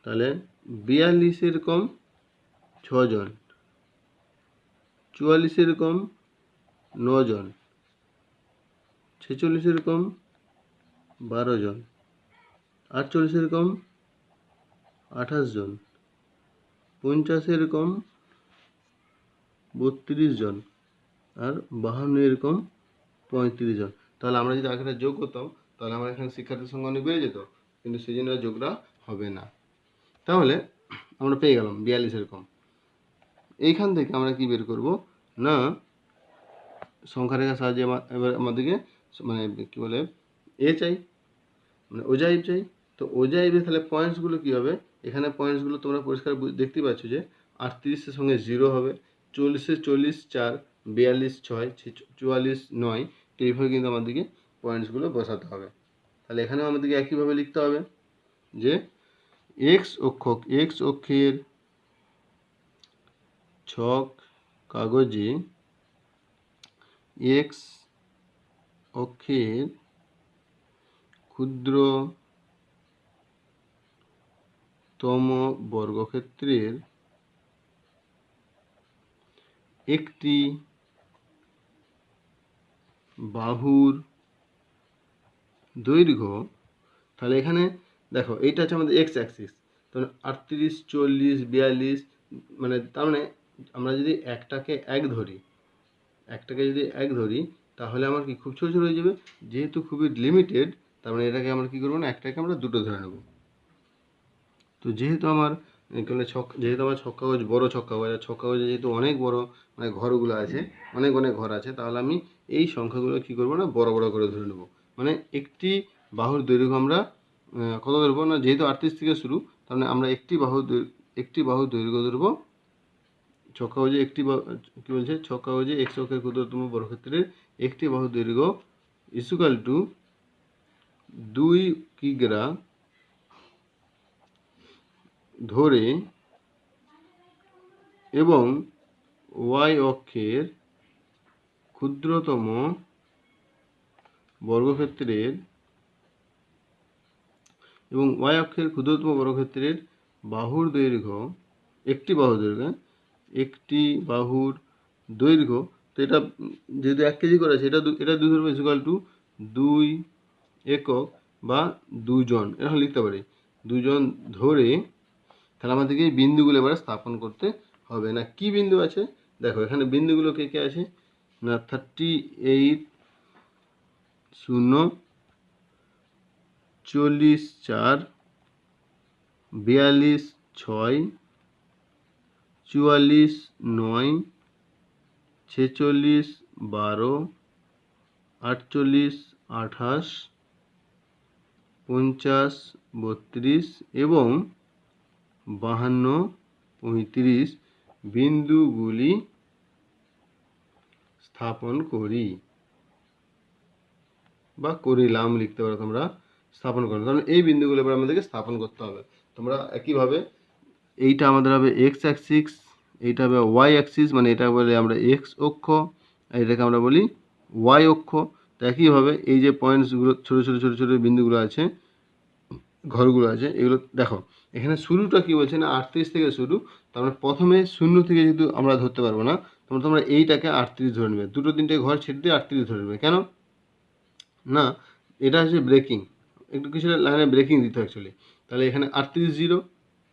তাহলে 42-এর কম 6 জন, 44-এর কম 9 জন, 46-এর কম 12 জন, 48-এর কম 28 জন, 50-এর কম 32 জন, আর 52-এর কম 35 জন। তাহলে আমরা যদি আগেটা যোগ করতাম, তাহলে আমার এখানে শিক্ষার্থীর সংখ্যা অনেক বেড়ে যেত, কিন্তু সেই জন্য যোগটা হবে না। তাহলে আমরা পেয়ে গেলাম 42-এর কম। এইখান থেকে আমরা কি বের করব না, সংখ্যা রেখার সাহায্যে এবার আমাদেরকে মানে কি বলে চাই, মানে ওজাইব চাই। তো ওজাইবে তাহলে পয়েন্টসগুলো কী হবে, এখানে পয়েন্টসগুলো তোমরা পরিষ্কার দেখতে পাচ্ছ যে 38-এর সঙ্গে 0 হবে, 40-এ 40 4, 42 6, 44 9। তো এইভাবে কিন্তু আমাদেরকে পয়েন্টসগুলো বসাতে হবে। তাহলে এখানেও আমাদেরকে একইভাবে লিখতে হবে যে এক্স অক্ষের ছক কাগজে এক্স অক্ষের ক্ষুদ্রতম বর্গক্ষেত্রের একটি বাহুর দৈর্ঘ্য, তাহলে এখানে দেখো এইটা হচ্ছে আমাদের এক্স অ্যাক্সিস, তাহলে 38 40 42, মানে তার মানে আমরা যদি একটাকে যদি এক ধরি, তাহলে আমার কি খুব ছোটো ছোটো হয়ে যাবে। যেহেতু খুবই লিমিটেড, তার মানে এটাকে আমরা কী করবো না, একটাকে আমরা দুটো ধরে নেব। তো যেহেতু আমার ছক কাগজ বড়ো ছক কাগজ, আর ছক কাগজে যেহেতু অনেক বড় মানে ঘরগুলো আছে, অনেক ঘর আছে, তাহলে আমি এই সংখ্যাগুলো কী করবো না, বড় করে ধরে নেব। মানে একটি বাহুর দৈর্ঘ্য আমরা কত ধরবো না, যেহেতু 38 থেকে শুরু, তার মানে আমরা একটি বাহুর দৈর্ঘ্য ধরবো। ছক কাগজে কী বলছে, ছক কাগজে এক্স অক্ষের ক্ষুদ্রতম বর্গক্ষেত্রের একটি বাহুর দৈর্ঘ্য ইকুয়াল টু 2 কিগ্রা ধরে এবং ওয়াই অক্ষের ক্ষুদ্রতম বর্গক্ষেত্রের বাহুর দৈর্ঘ্য, একটি বাহুর দৈর্ঘ্য, তো এটা যেহেতু 1 কেজি করে আছে, এটা 2 ধরবো ইকুয়াল টু 2 একক বা 2 জন, এরকম লিখতে পারি। 2 জন ধরে, তাহলে আমাদেরকে এই বিন্দুগুলো এবারে স্থাপন করতে হবে। না কি বিন্দু আছে দেখো, এখানে বিন্দুগুলো কে আছে না 38 0, 40 4, 42 6, 44 9, 46 12, 48 28, 50 32 এবং 52 35 বিন্দুগুলি স্থাপন করি। বা করিলাম লিখতে পারো তোমরা, স্থাপন করো। তাহলে এই বিন্দুগুলো এবার আমাদেরকে স্থাপন করতে হবে। তোমরা একইভাবে এইটা আমাদের হবে এক্স অ্যাক্সিস, এইটা হবে ওয়াই অ্যাক্সিস, মানে এটা বলে আমরা এক্স অক্ষ, আর এটাকে আমরা বলি ওয়াই অক্ষ। তো একইভাবে এই যে পয়েন্টসগুলো ছোটো ছোটো ছোটো ছোটো বিন্দুগুলো আছে, ঘরগুলো আছে, এগুলো দেখো এখানে শুরুটা কি বলছে না 38 থেকে শুরু। তার মানে প্রথমে 0 থেকে যেহেতু আমরা ধরতে পারবো না, তোমরা এইটাকে 38 ধরে নেবে, দুটো তিনটে ঘর ছেড়ে দিয়ে 38 ধরে নেবে। কেন না, এটা হচ্ছে ব্রেকিং, একটু কিছু লাইনে ব্রেকিং দিতে হয় অ্যাকচুয়ালি। তাহলে এখানে 38 জিরো,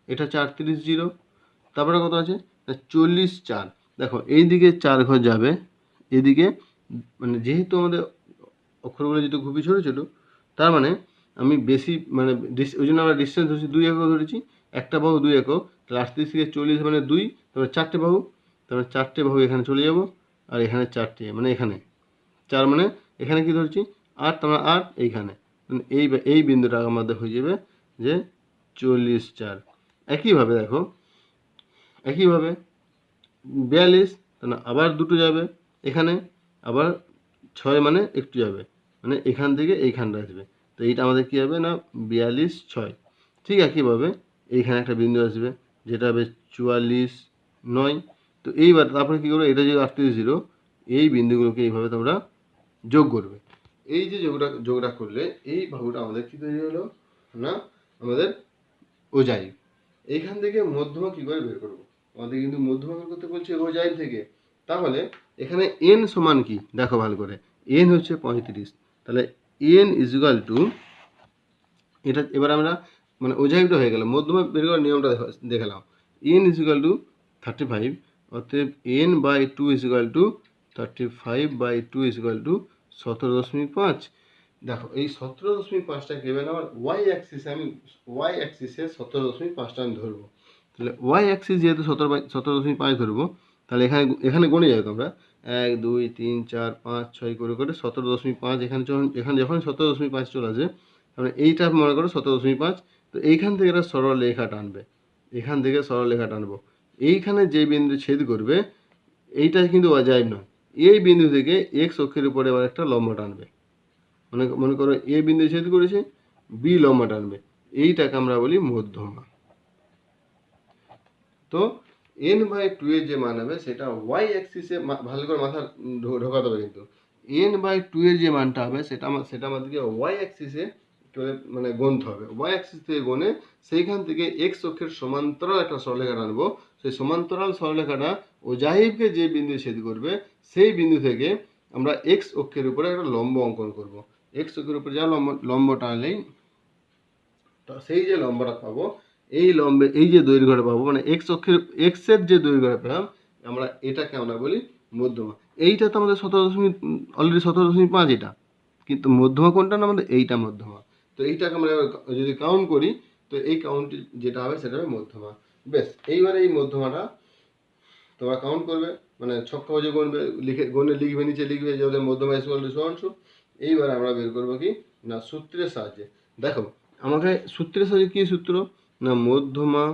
এটা হচ্ছে 38 জিরো, তারপরে কত আছে 40 4। দেখো এই দিকে 4 ঘর যাবে, এদিকে মানে যেহেতু আমাদের অক্ষরগুলো যেহেতু খুবই ছোটো ছোটো, তার মানে আমি বেশি মানে ওই জন্য আমরা ডিস্টেন্স ধরছি 2 একক ধরেছি, একটা বাহু 2 একক, তাহলে 38 থেকে 40 মানে 2, তারপরে 4টে বাহু, তারপরে 4টে বাহু এখানে চলে যাব, আর এখানে 4টে মানে এখানে 4, মানে এখানে কি ধরছি 8, তোমরা 8 এইখানে, এই বিন্দুটা আমাদের হয়ে যাবে যে 40 4। একইভাবে দেখো, একইভাবে 42, তাহলে আবার দুটো যাবে এখানে, আবার 6 মানে একটু যাবে, মানে এখান থেকে এইখানটা আসবে। তো এইটা আমাদের কী হবে না 42 6। ঠিক একইভাবে এইখানে একটা বিন্দু আসবে যেটা হবে 44 9। তো এইবার তারপরে কী করবে, এটা যে 38 জিরো, এই বিন্দুগুলোকে এইভাবে তোমরা যোগ করবে। এই যে যোগটা করলে এই বাহুটা আমাদের কী তৈরি হলো না আমাদের ওজাইভ। এইখান থেকে মধ্যমা কী করে বের করবো, আমাদের কিন্তু মধ্যমা বের করতে বলছে ওজাইভ থেকে। তাহলে এখানে এন সমান কি দেখো ভালো করে, এন হচ্ছে 35, তাহলে এন ইজুয়াল টু, এটা এবার আমরা মানে ওজাইভটা হয়ে গেল, মধ্যমা বের করার নিয়মটা দেখালাম। এন ইজুয়াল টু 35, অতএব n by 2 equal to 35/2 equal to 17.5। দেখো এই 17.5টা কেবেন আমার ওয়াই অ্যাক্সিসে, আমি ওয়াই অ্যাক্সিসে 17.5টা আমি ধরবো। তাহলে ওয়াই অ্যাক্সিস যেহেতু 17.5 ধরবো, তাহলে এখানে এখানে গণে যাবে তোমরা 1 2 3 4 5 6 করে করে 17.5, এখানে যখন 17.5 চলে আসে, তাহলে এইটা মনে করো 17.5। তো এইখান থেকে একটা সরল রেখা টানবে, এখান থেকে সরল রেখা টানবো, এইখানে যে বিন্দু ছেদ করবে এইটা কিন্তু অজাইব নয়, এই বিন্দু থেকে এক্স অক্ষের উপরে এবার একটা লম্ব টানবে, মনে করো এ বিন্দু ছেদ করেছে, বি লম্ব টানবে, এইটাকে আমরা বলি মধ্যমা। তো n/2 এর যে মান হবে সেটা ওয়াই অ্যাক্সিসে, ভালো করে মাথা ঢোকাতে হবে কিন্তু, n/2 এর যে মানটা হবে সেটা আমাদেরকে ওয়াই অ্যাক্সিসে মানে গুনতে হবে, ওয়াই অ্যাক্সিস থেকে গুনে সেইখান থেকে এক্স অক্ষের সমান্তরাল একটা সরলরেখা টানবো। সেই সমান্তরাল সরলরেখাটা ওজাইভকে যে বিন্দু ছেদ করবে সেই বিন্দু থেকে আমরা এক্স অক্ষের উপরে একটা লম্ব অঙ্কন করব। এক্স অক্ষের উপরে যা লম্ব টানলেই সেই যে লম্বটা পাবো, এই লম্বে এই যে দৈর্ঘ্যটা পাবো, মানে এক্স অক্ষের এক্সের যে দৈর্ঘ্যটা পেলাম আমরা, এটাকে আমরা বলি মধ্যমা। এইটা তো আমাদের 17.5 অলরেডি 17.5 এটা, কিন্তু মধ্যমা কোনটা না আমাদের এইটা মধ্যমা। তো এইটাকে আমরা যদি কাউন্ট করি, তো এই কাউন্ট যেটা হবে সেটা হবে মধ্যমা। বেশ, এইবারে এই মধ্যমাটা তোমরা কাউন্ট করবে, মানে ছক্কা বাজে গুনবে, লিখবে নিচে লিখবে যে ওদের মধ্যমা ইকুয়াল টু সমান। এইবার আমরা বের করবো কি না সূত্রের সাহায্যে। দেখো আমাকে সূত্রের সাহায্যে কী সূত্র না মধ্যমা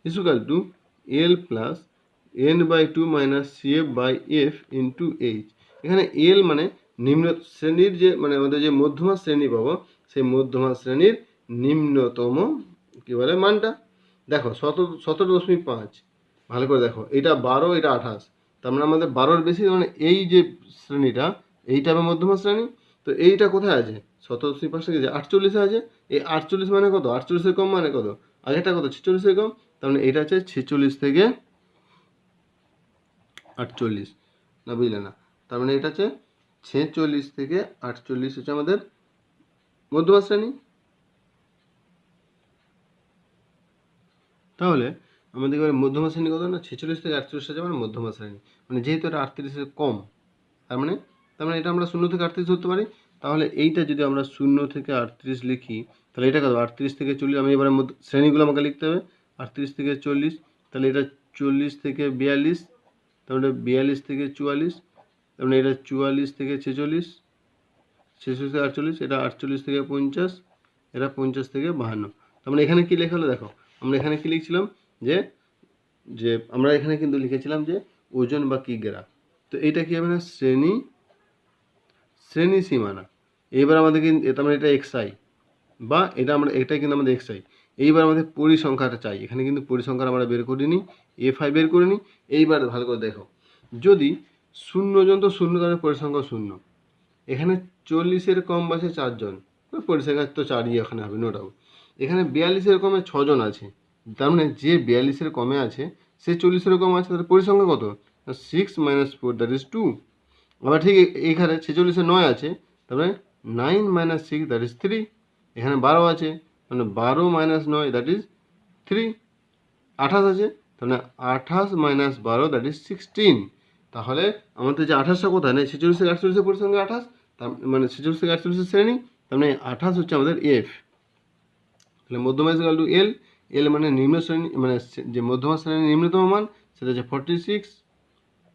equal to L plus n/2 minus CF/F into H. এখানে এল মানে নিম্ন শ্রেণীর যে মানে আমাদের যে মধ্যমা শ্রেণী পাবো, সেই মধ্যমা শ্রেণীর নিম্নতম কী বলে মানটা। দেখো 17.5, ভালো করে দেখো, এটা 12 এটা 28, তার মানে আমাদের 12-র বেশি, মানে এই যে শ্রেণীটা এইটা হবে মধ্যমা শ্রেণী। তো এইটা কোথায় আছে 17.5 থেকে 48 আছে, এই 48 মানে কত, 48-এর কম মানে কত, আগেরটা কত 46-এর কম, তার মানে এটা হচ্ছে 46 থেকে 48, না বুঝলে না, তার মানে এটা হচ্ছে 46 থেকে 48 হচ্ছে আমাদের মধ্যমা শ্রেণী। তাহলে আমাদের এবার মধ্যমা শ্রেণী কত না 46 থেকে 48 হচ্ছে মানে মধ্যমা শ্রেণী, মানে যেহেতু এটা 38-এর কম, তার মানে এটা আমরা 0 থেকে 38 ধরতে পারি। তাহলে এইটা যদি আমরা 0 থেকে 38 লিখি, তাহলে এটা কত 38 থেকে 40, আমি এবারে শ্রেণীগুলো আমাকে লিখতে হবে, 38 থেকে 40, তাহলে এটা 40 থেকে 42, তারপরে 42 থেকে 44, তারপরে এটা 44 থেকে 46, 46 থেকে 48, এটা 48 থেকে 50, এটা 50 থেকে 52। তার মানে এখানে কী লেখা হলো দেখো, আমরা এখানে কী লিখছিলাম যে যে আমরা এখানে কিন্তু লিখেছিলাম যে ওজন বা কিগ্রা। তো এইটা কী হবে না শ্রেণী সীমানা। এইবার আমাদের কিন্তু এটা মানে এটা xi বা এটা কিন্তু আমাদের xi। এইবার আমাদের পরিসংখ্যাটা চাই। এখানে কিন্তু পরিসংখ্যাটা আমরা বের করিনি, fi বের করিনি। এইবার ভালো করে দেখো, যদি 0 জন তো 0 তাহলে পরিসংখ্যা 0। এখানে 40-এর কম বাসে 4 জন, পরিসংখ্যা তো 4ই এখানে হবে, নো ডাউট। এখানে 42-এর কমে 6 জন আছে, তার মানে যে 42-এর কমে আছে সে 40-এর কম আছে, তাহলে পরিসংখ্যা কত? 6 - 4 দ্যাট ইজ 2। আবার ঠিক এখানে 46-এ 9 আছে, তারপরে 9 - 6 দ্যাট ইজ 3। এখানে 12 আছে, মানে 12 - 9 দ্যাট ইজ 3। 28 আছে, তাহলে 28 - 12 দ্যাট ইজ 16। তাহলে আমাদের যে 28টা কোথায় নেই, 46 থেকে 48 পরিসংখ্যা 28, তার মানে 46 থেকে 48 শ্রেণী, তার মানে 28 হচ্ছে আমাদের এফ। তাহলে মধ্যমা ইজ ইকুয়াল টু এল। এল মানে নিম্ন শ্রেণী, মানে যে মধ্যমা শ্রেণীর নিম্নতম মান সেটা হচ্ছে 46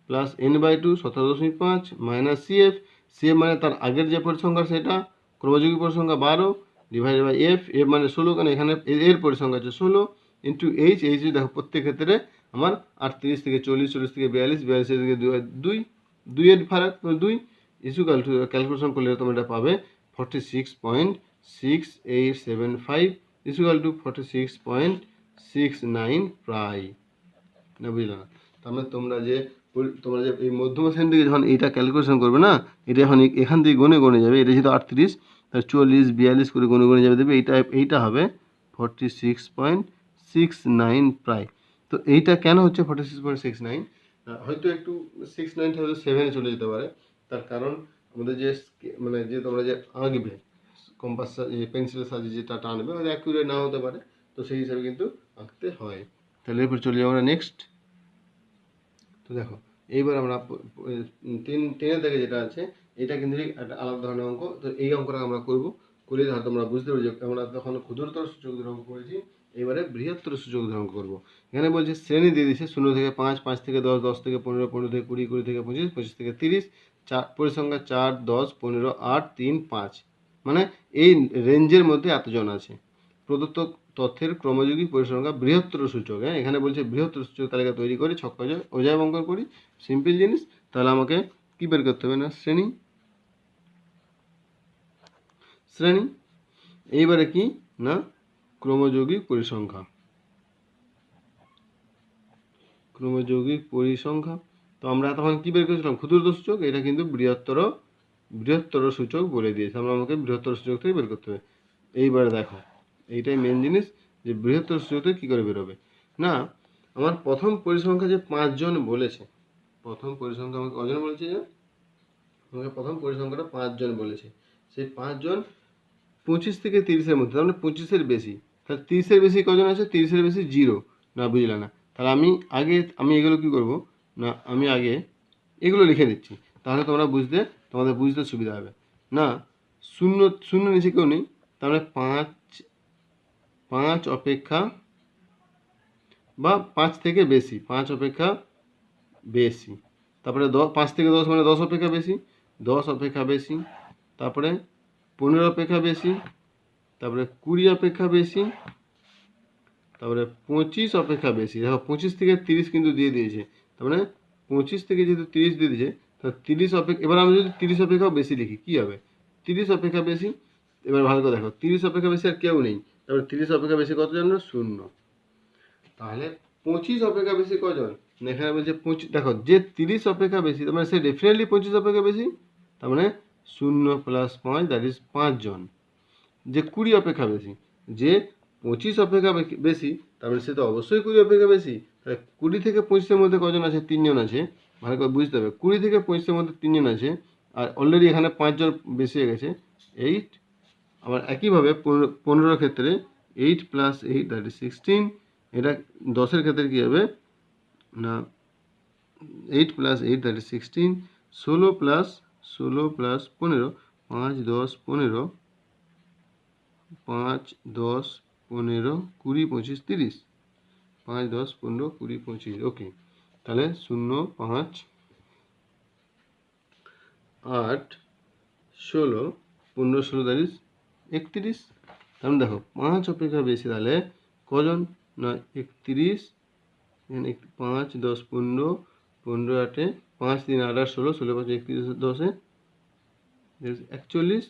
plus n/2 17.5 minus CF. CF মানে তার আগের যে পরিসংখ্যা সেটা, ক্রমযুগী পরিসংখ্যা 12 ডিভাইডেড বাই এফ। এফ মানে 16, কারণ এখানে এর পরিসংখ্যা হচ্ছে 16 ইন্টু এইচ। এইচ দেখো প্রত্যেক ক্ষেত্রে আমার 38 থেকে 40, 40 থেকে 42, 42 থেকে 2 এর ফারাক 2 ইকুয়াল টু, ক্যালকুলেশন করলে তোমরা এটা পাবে 46.6875 ইকুয়াল টু 46.69 প্রায়। না বুঝলে না? তার মানে তোমরা যে এই মধ্যমা শ্রেণী থেকে যখন এইটা ক্যালকুলেশন করবে না, এটা এখন এখান থেকে গনে যাবে। এটা যেহেতু 38, তাহলে 40, 42 করে গনে যাবে, দেবে এইটা হবে 46.69 প্রায়। তো এইটা কেন হচ্ছে 46.69? হয়তো একটু 69 হয়তো 7-এ চলে যেতে পারে। তার কারণ আমাদের যে মানে যে তোমরা যে আঁকবে কম্পাস, পেন্সিলের সাহায্যে যেটা টানবে, হয়তো অ্যাকুরেট না হতে পারে, তো সেই হিসাবে কিন্তু আঁকতে হয়। তাহলে এরপর চলে যাবো আমরা নেক্সট। তো দেখো, এইবার আমরা 10 থেকে যেটা আছে এটা কিন্তু একটা আলাদা ধরনের অঙ্ক। তো এই অঙ্কটা আমরা করবো, করে হয়তো আমরা বুঝতে পারি যে আমরা তখন ক্ষুদ্রতর সূচকদের অঙ্ক করেছি, এবারে বৃহত্তর সূচকদের অঙ্ক করবো। এখানে বলছে শ্রেণী দিয়ে দিচ্ছে 0 থেকে 5, 5 থেকে 10, 10 থেকে 15, 15 থেকে 20, 20 থেকে 25, 25 থেকে 30, পরিসংখ্যা 4, 10, 15, 8, 3, 5, মানে এই রেঞ্জের মধ্যে এতজন আছে। প্রদত্ত তথ্যের ক্রমযুগী পরিসংখ্যা বৃহত্তর সূচক। হ্যাঁ, এখানে বলছে বৃহত্তর সূচক তালিকা তৈরি করি, ছক্কা অজায় অঙ্কন করি, সিম্পল জিনিস। তাহলে আমাকে কি বের করতে হবে না, শ্রেণী। এইবারে কি না, ক্রমযৌগিক পরিসংখ্যা। ক্রমযৌগিক পরিসংখ্যা, তো আমরা তখন কি বের করেছিলাম, ক্ষুদ্রতর সূচক। এটা কিন্তু বৃহত্তর সূচক বলে দিয়েছে, আমরা আমাকে বৃহত্তর সূচক থেকে বের করতে হবে। এইবারে দেখো, এইটাই মেন জিনিস, যে বৃহত্তর সূচক থেকে কী করে বেরোবে না। আমার প্রথম পরিসংখ্যা যে 5 জন বলেছে, প্রথম পরিসংখ্যা আমাকে কজন বলেছে, যে আমাকে প্রথম পরিসংখ্যাটা 5 জন বলেছে। সেই 5 জন 25 থেকে 30-এর মধ্যে, তার মানে 25-এর বেশি। তাহলে 30-এর বেশি কজন আছে, 30-এর বেশি 0, না বুঝলে না? তাহলে আমি এগুলো কি করব না, আমি আগে এগুলো লিখে দিচ্ছি, তাহলে তোমাদের বুঝতে সুবিধা হবে না। শূন্য নিচে কেউ নেই, তাহলে 5 অপেক্ষা বা 5 থেকে বেশি, 5 অপেক্ষা বেশি। তারপরে 5 থেকে 10 মানে 10 অপেক্ষা বেশি, 10 অপেক্ষা বেশি। তারপরে 15 অপেক্ষা বেশি, তারপরে 20 অপেক্ষা বেশি, তারপরে 25 অপেক্ষা বেশি। দেখো 25 থেকে 30 কিন্তু দিয়ে দিয়েছে, তার মানে 25 থেকে যেহেতু 30 দিয়ে দিয়েছে, তাহলে 30 অপেক্ষা, এবার আমি যদি 30 অপেক্ষাও বেশি লিখি কী হবে, 30 অপেক্ষা বেশি। এবার ভালো করে দেখো, 30 অপেক্ষা বেশি আর কেউ নেই, তারপরে 30 অপেক্ষা বেশি কত জানো, 0। তাহলে 25 অপেক্ষা বেশি কজন, এখানে বলছে 25। দেখো যে 30 অপেক্ষা বেশি, তার মানে সে ডেফিনেটলি 25 অপেক্ষা বেশি, তার মানে 0 + 5 দ্যাট ইজ 5 জন। যে 20 অপেক্ষা বেশি, যে 25 অপেক্ষা বেশি, তার মানে সে তো অবশ্যই 20 অপেক্ষা বেশি। তাহলে 20 থেকে 25-এর মধ্যে কজন আছে, 3 জন আছে। ভালো করে বুঝতে হবে, 20 থেকে 25-এর মধ্যে 3 জন আছে, আর অলরেডি এখানে 5 জন বেশি হয়ে গেছে, 8। আবার একইভাবে 15 ক্ষেত্রে 8 + 8 দ্যাট ইজ 16। এটা 10-এর ক্ষেত্রে কী হবে না, 8 + 8 দ্যাট ইজ 16। 16 + 15, 5, 10, 15, 5, 10, 15, 20, 25, 30, 5, 10, 15, 20, 25। ওকে, তাহলে 0, 5, 8, 16, 15, 16 দ্যাট ইজ 31। তাহলে দেখো 5 অপেক্ষা বেশি, তাহলে কজন না 31। এখানে 5, 10, 15, 15, 8, 5, 3, 8, 16, 16, 5, 31, 10-এ 41,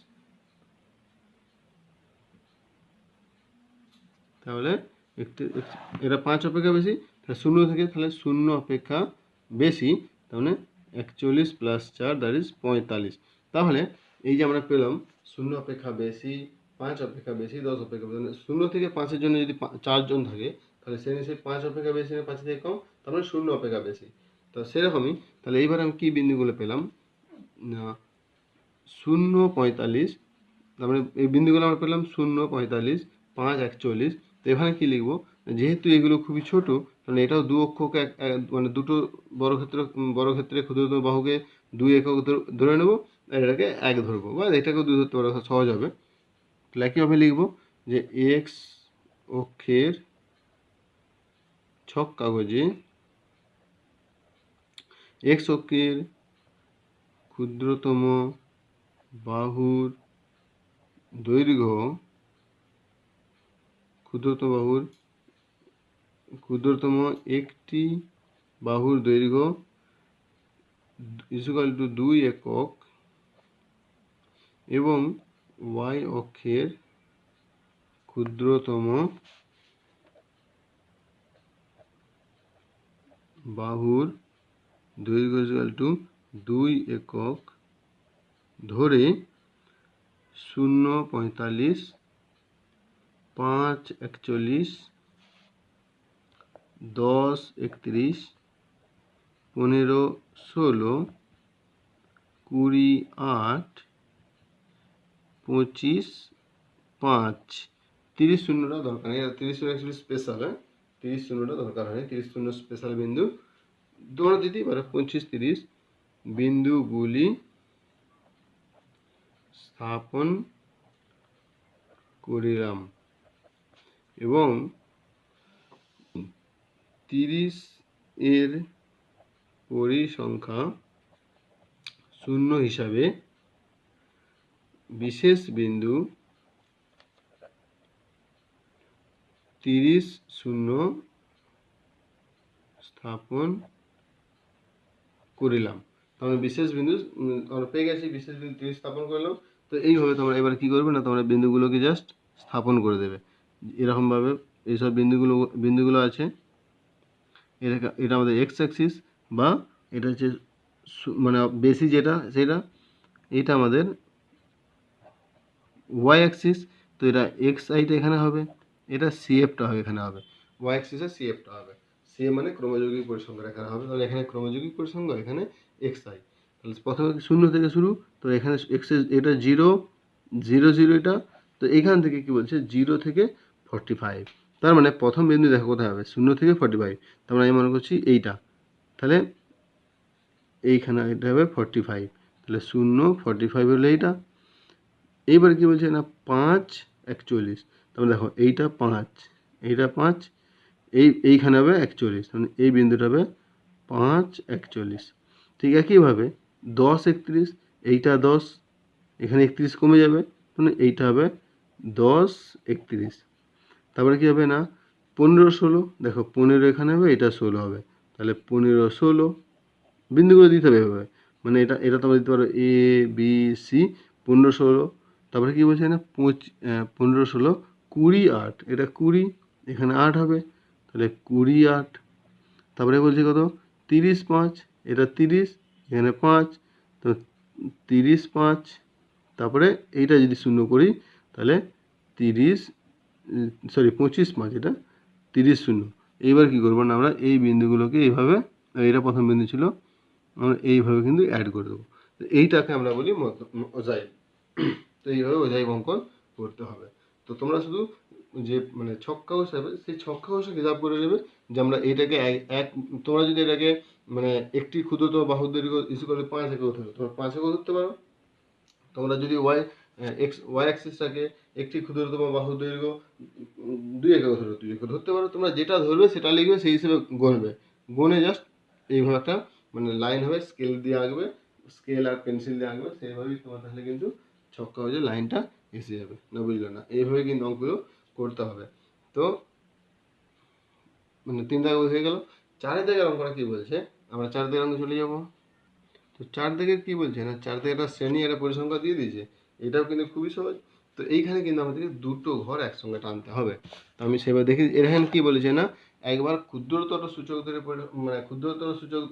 তাহলে এটা 5 অপেক্ষা বেশি, তাহলে 0 থেকে তাহলে 0 অপেক্ষা বেশি, তাহলে 41 প্লাস 4 দ্যাট ইজ 45। তাহলে এই যে আমরা পেলাম 0 অপেক্ষা বেশি, 5 অপেক্ষা বেশি, 10 অপেক্ষা বেশি, 0 থেকে 5-এর জন্য যদি 4 জন থাকে তাহলে সে নিশ্চয়ই 5 অপেক্ষা বেশি না 5 থেকে কম, তার মানে 0 অপেক্ষা বেশি। তো সেরকমই তাহলে এইবার আমি কী বিন্দুগুলো পেলাম না 0, 45, তারপরে এই বিন্দুগুলো আমরা পেলাম 0, 45, 5, 41। তো এখানে কী লিখবো, যেহেতু এগুলো খুবই ছোট তাহলে এটাও দু অক্ষকে মানে দুটো বর্গক্ষেত্রে ক্ষুদ্রতম বাহুকে 2 একক ধরে নেব, আর এটাকে 1 ধরবো, বা এটাকেও 2 ধরতে পারো, সহজ হবে। তাহলে কীভাবে লিখবো যে এক্স অক্ষের ছক কাগজে এক্স অক্ষের ক্ষুদ্রতম বাহুর দৈর্ঘ্য, ক্ষুদ্রতম একটি বাহুর দৈর্ঘ্য = 2 একক এবং ওয়াই অক্ষের ক্ষুদ্রতম বাহুর দৈর্ঘ্য = 2 একক ধরে 0, 45, 5, 41, 10, 31, 15, 16, 20, 8, 25, 5, 30 শূন্যটা দরকার নেই, 30 শূন্য অ্যাকচুয়ালি স্পেশাল, 30 শূন্যটা দরকার হয়, 30 শূন্য স্পেশাল বিন্দু তোমরা দিতেই পারো। 25, 30 বিন্দুগুলি স্থাপন করিলাম এবং 30 এর পরিসংখ্যা শূন্য হিসাবে বিশেষ বিন্দু 30, 0 স্থাপন করিলাম। তাহলে বিশেষ বিন্দু আমরা পেয়ে গেছি, বিশেষ বিন্দু 30 স্থাপন করলাম। তো এইভাবে তোমরা এবার কী করবে না, তোমরা বিন্দুগুলোকে জাস্ট স্থাপন করে দেবে এরকমভাবে। এইসব বিন্দুগুলো আছে, এটা আমাদের এক্স অ্যাক্সিস, বা এটা হচ্ছে মানে বেশি যেটা সেটা, এটা আমাদের ওয়াই অ্যাক্সিস। তো এটা এক্স আইটা এখানে হবে, এটা সিএফটা হবে এখানে হবে, ওয়াই অ্যাক্সিসে সিএফটা হবে। সি মানে ক্রমযৌগিক পরিসংখ্যা এখানে হবে, তাহলে এখানে ক্রমযৌগিক পরিসংখ্যা, এখানে এক্স আই। তাহলে প্রথমে 0 থেকে শুরু, তো এখানে এক্সের এটা 0, 0, 0 এটা, তো এখান থেকে কি বলছে 0 থেকে 45, তার মানে প্রথম বিন্দু দেখো কোথায় হবে 0 থেকে 45, তার মানে আমি মনে করছি এইটা, তাহলে এইখানে এটা হবে 45, তাহলে 0, 45 হলে এইটা। এইবার কি বলছে না 5, 41, তাহলে দেখো এইটা 5, এইটা 5, এইখানে হবে 41, মানে এই বিন্দুটা হবে 5, 41। ঠিক একইভাবে 10, 31, এইটা 10, এখানে 31 কমে যাবে, মানে এইটা হবে 10, 31। তারপরে কী হবে না 15, 16, দেখো 15 এখানে হবে, এটা 16 হবে, তাহলে 15, 16 বিন্দুগুলো দিতে হবে এভাবে, মানে এটা তোমরা দিতে পারো এ বি সি, 15, 16। তারপরে কী বলছে না 15, 16, 20, 8, এটা 20, এখানে 8 হবে, তাহলে 20, 8। তারপরে বলছে কত 30, 5, এটা 30, এখানে 5, তো 30, 5। তারপরে এইটা যদি শূন্য করি তাহলে 30, 25, 5, এটা 30, 0। এইবার কী করবো না আমরা এই বিন্দুগুলোকে এইভাবে, এটা প্রথম বিন্দু ছিল, আমরা এইভাবে কিন্তু অ্যাড করে দেবো। তো এইটাকে আমরা বলি অজাইব। তো এইভাবে অজাইব অঙ্কন করতে হবে। তো তোমরা শুধু যে মানে ছক্কা হিসাবে সেই ছক্কা হিসাবে হিসাব করে নেবে যে আমরা এইটাকে এক, তোমরা যদি এটাকে মানে একটি ক্ষুদ্রতম বাহুর দৈর্ঘ্য = 5 একক ধরো, তোমরা 5 একক ধরতে পারো। তোমরা যদি ওয়াই অ্যাক্সিসটাকে একটি ক্ষুদ্রতম বাহুর দৈর্ঘ্য 2 একক ধরো, 2 একক ধরতে পারো। তোমরা যেটা ধরবে সেটা লিখবে, সেই হিসেবে গণবে, গণে জাস্ট এইভাবে একটা মানে লাইন হবে, স্কেল দিয়ে আঁকবে, স্কেল আর পেন্সিল দিয়ে আঁকবে, সেইভাবেই তোমার তাহলে কিন্তু ছক্কা হয়ে লাইনটা এসে যাবে। না বুঝলো না, এইভাবে কিন্তু অঙ্কগুলো করতে হবে। তো মানে 3 দাগে হয়ে গেল। 4 দাগের অঙ্কটা কী বলছে, আমরা 4 দাগের অঙ্কে চলে যাব। তো 4 দাগের কী বলছে না, 4 দাগে একটা শ্রেণী একটা পরিসংখ্যা দিয়ে দিয়েছে, এটাও কিন্তু খুবই সহজ। তো এইখানে কিন্তু আমাদেরকে দুটো ঘর একসঙ্গে টানতে হবে। তো আমি সেভাবে দেখি এখানে কী বলেছে না, একবার ক্ষুদ্রতর সূচক ধরে মানে ক্ষুদ্রতর সূচক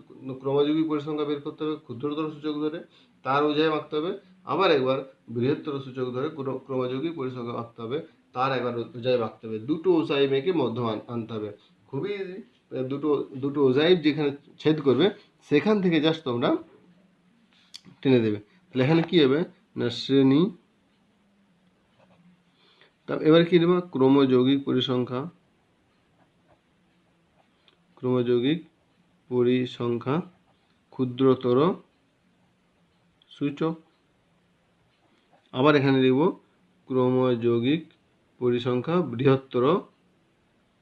ক্রমযোগী পরিসংখ্যা বের করতে হবে ক্ষুদ্রতর সূচক ধরে, তার অনুযায়ী মাপতে হবে। আবার একবার বৃহত্তর সূচক ধরে ক্রমযোগী পরিসংখ্যা মাপতে হবে, তার একবার অনুযায়ী মাপতে হবে। দুটো অনুযায়ী মেকে মধ্যম আনতে হবে। খুবই ইজি। দুটো দুটো ওজাইব যেখানে ছেদ করবে সেখান থেকে জাস্ট তোমরা টেনে দেবে। তাহলে এখানে কী হবে না, শ্রেণী, তা এবার কী দেবো, ক্রমযৌগিক পরিসংখ্যা, ক্রমযৌগিক পরিসংখ্যা ক্ষুদ্রতর সূচক। আবার এখানে লিখব ক্রমযৌগিক পরিসংখ্যা বৃহত্তর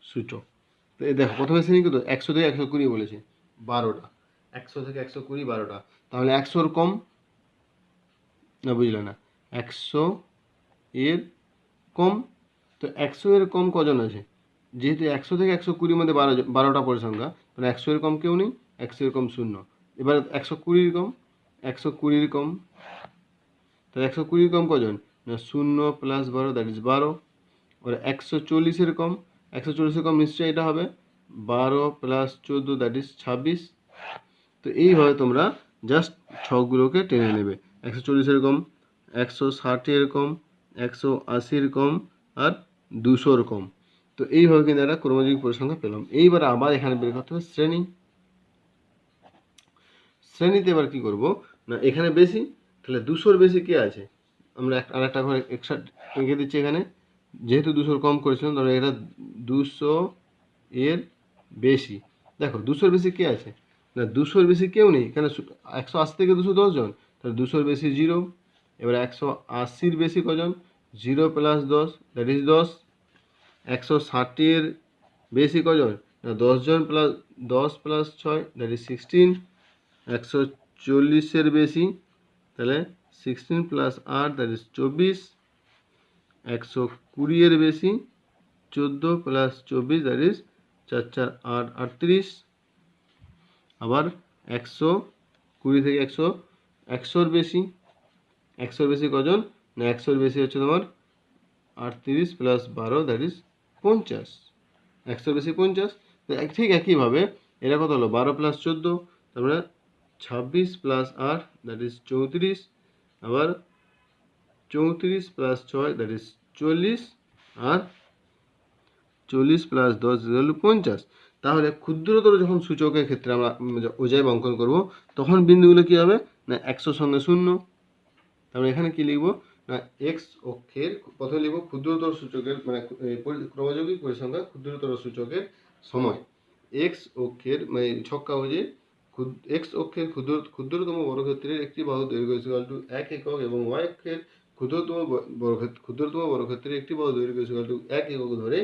সূচক। তো এই দেখো প্রথমে শ্রেণী কত, 100 থেকে 120 বলেছে, 12টা। 100 থেকে 120 12টা, তাহলে 100-র কম না, বুঝলে না, 100 এর কম। তো 100 এর কম কজন আছে, যেহেতু 100 থেকে 120-র মধ্যে 12টা পরিসংখ্যা, তাহলে 100 এর কম কেউ নেই, 100 এর কম 0। এবার 120-র কম, 120-র কম, তাহলে 120-র কম কজন না, 0 + 12 দ্যাট ইজ 12। এবার 140-এর কম, 140-এর কম নিশ্চয়ই এটা হবে, 12 + 14 দ্যাট ইজ 26। তো এইভাবে তোমরা জাস্ট ছকগুলোকে টেনে নেবে। 140-এর কম, 160-এর কম, 180-এর কম, আর 200-র কম। তো এইভাবে কিন্তু একটা ক্রমযৌগিক পরিসংখ্যা পেলাম। এইবার আবার এখানে বের করতে হবে শ্রেণী। শ্রেণীতে এবার কী করবো না, এখানে বেশি, তাহলে 200-র বেশি কে আছে, আমরা আর একটা ঘরে এক্সট্রা এঁকে দিচ্ছি এখানে। যেহেতু 200-র কম করেছিলাম, তাহলে এটা 200 এর বেশি। দেখো 200-র বেশি কে আছে না, 200-র বেশি কেউ নেই, এখানে 180 থেকে 210 জন, তাহলে 200-র বেশি 0। এবার 180-র বেশি কজন, 0 + 10 দ্যাট ইজ 10। 160-এর বেশি কজন না, 10 জন প্লাস 10 + 6 দ্যাট ইজ 16। 140-এর বেশি, তাহলে 16 + 8 দ্যাট ইজ 24। 120-এর বেশি, 14 + 24 দ্যাট ইজ 4 4 8 38। আবার 120 থেকে 100-র বেশি, 100-র বেশি কজন না, 100-র বেশি হচ্ছে তোমার 38 + 12 দ্যাট ইজ 50। 100-র বেশি 50। তো ঠিক একইভাবে এটা কত হলো, 12 + 14, তারপরে 26 + 8 দ্যাট ইজ 34। আবার 34 + 6 দ্যাট ইজ 40, আর 40 + 10 হলো 50। তাহলে ক্ষুদ্রতর যখন সূচকের ক্ষেত্রে আমরা ওজাইব অঙ্কন করব, তখন বিন্দুগুলো কী হবে না, 100 সঙ্গে 0। তারপরে এখানে কি লিখব না, এক্স অক্ষের প্রথমে লিখব ক্ষুদ্রতর সূচকের মানে ক্রমযৌগিক পরিসংখ্যা ক্ষুদ্রতর সূচকের সময়। এক্স অক্ষের মানে ছক কাগজে এক্স অক্ষের ক্ষুদ্রতম বর্গক্ষেত্রের একটি বাহু দৈর্ঘ্য ইকুয়াল টু 1 একক, এবং ওয়াই অক্ষের ক্ষুদ্রতম বর্গক্ষেত্রের একটি বাহু দৈর্ঘ্য ইকুয়াল টু 1 একক ধরে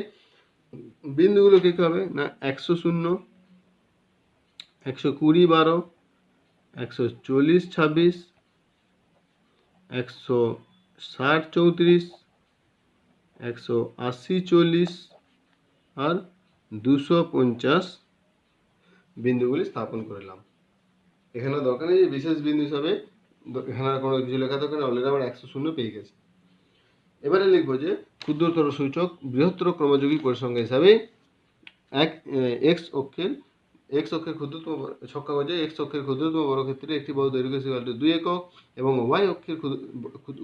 বিন্দুগুলো কী হবে না, 100 0, 120 12, 140 26, 160 34, 180 40, আর 250 বিন্দুগুলি স্থাপন করলাম। এখানে দরকার নেই যে বিশেষ বিন্দু হিসাবে এখানে আর কোনো কিছু লেখা দরকার নেই, অলরেডি আমরা 100 0 পেয়ে গেছি। এবারে লিখবো যে ক্ষুদ্রতর সূচক বৃহত্তর ক্রমযৌগিক পরিসংখ্যা হিসাবে এক্স অক্ষের ক্ষুদ্রতম ছক কাগজে এক্স অক্ষের ক্ষুদ্রতম বর্গক্ষেত্রের একটি বাহু দৈর্ঘ্য ইকুয়াল টু 2 একক, এবং ওয়াই অক্ষের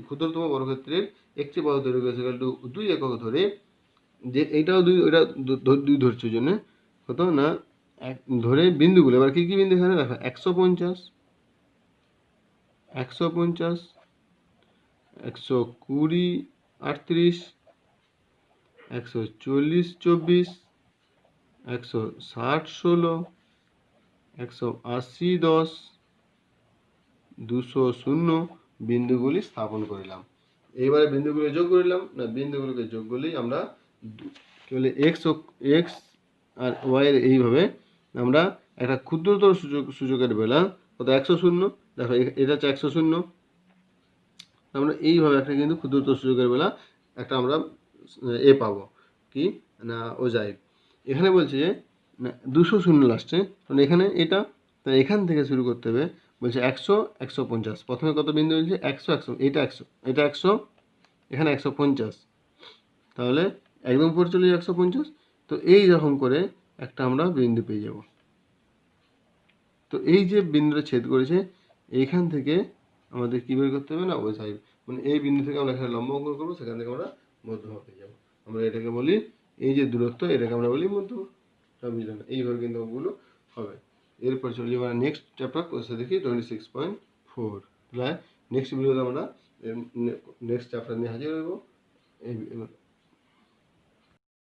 ক্ষুদ্রতম বর্গক্ষেত্রের একটি বাহু দৈর্ঘ্য ইকুয়াল টু 2 একক ধরে, যে এইটাও 2, ওইটা 2 ধরছে জন্য কত না ধরে বিন্দুগুলো, এবার কী কী বিন্দু এখানে দেখো, 150, 150, 120 38, 140 24, 160 16, 180 10, 200 0 বিন্দুগুলি স্থাপন করলাম। এইবারে বিন্দুগুলো যোগ করলাম না, বিন্দুগুলোকে যোগ করলেই আমরা কেবল এক্স আর ওয়াইয়ের এইভাবে আমরা একটা ক্ষুদ্রতর সূচকের বেলা কত 100 0, দেখো এটা হচ্ছে 100 0, আমরা এইভাবে একটা কিন্তু ক্ষুদ্রতর সূচকের বেলা একটা আমরা পাবো কি না, ওজাইব। এখানে বলছে যে না 200 0 লাস্টে, কারণ এখানে এটা, তাই এখান থেকে শুরু করতে হবে বলছে 100 150। প্রথমে কত বিন্দু বলছে 100 100, এটা 100, এটা 100, এখানে 150, তাহলে একদম উপরে চলে যাবে 150। তো এই রকম করে একটা আমরা বিন্দু পেয়ে যাব। তো এই যে বিন্দুটা ছেদ করেছে এইখান থেকে আমাদের কী বের করতে হবে না, ওই সাইড, মানে এই বিন্দু থেকে আমরা এখানে লম্ব অঙ্কন করবো, সেখান থেকে আমরা মধ্যমা পেয়ে যাবো। আমরা এটাকে বলি, এই যে দূরত্ব এটাকে আমরা বলি মধ্যমা। বুঝলেন? এইভাবে কিন্তু ওগুলো হবে। এরপর চলে যাবো নেক্সট চ্যাপ্টার কোর্সে দেখি 26.4। তাহলে নেক্সট ভিডিওতে আমরা নেক্সট চ্যাপ্টার নিয়ে হাজির হবো। এই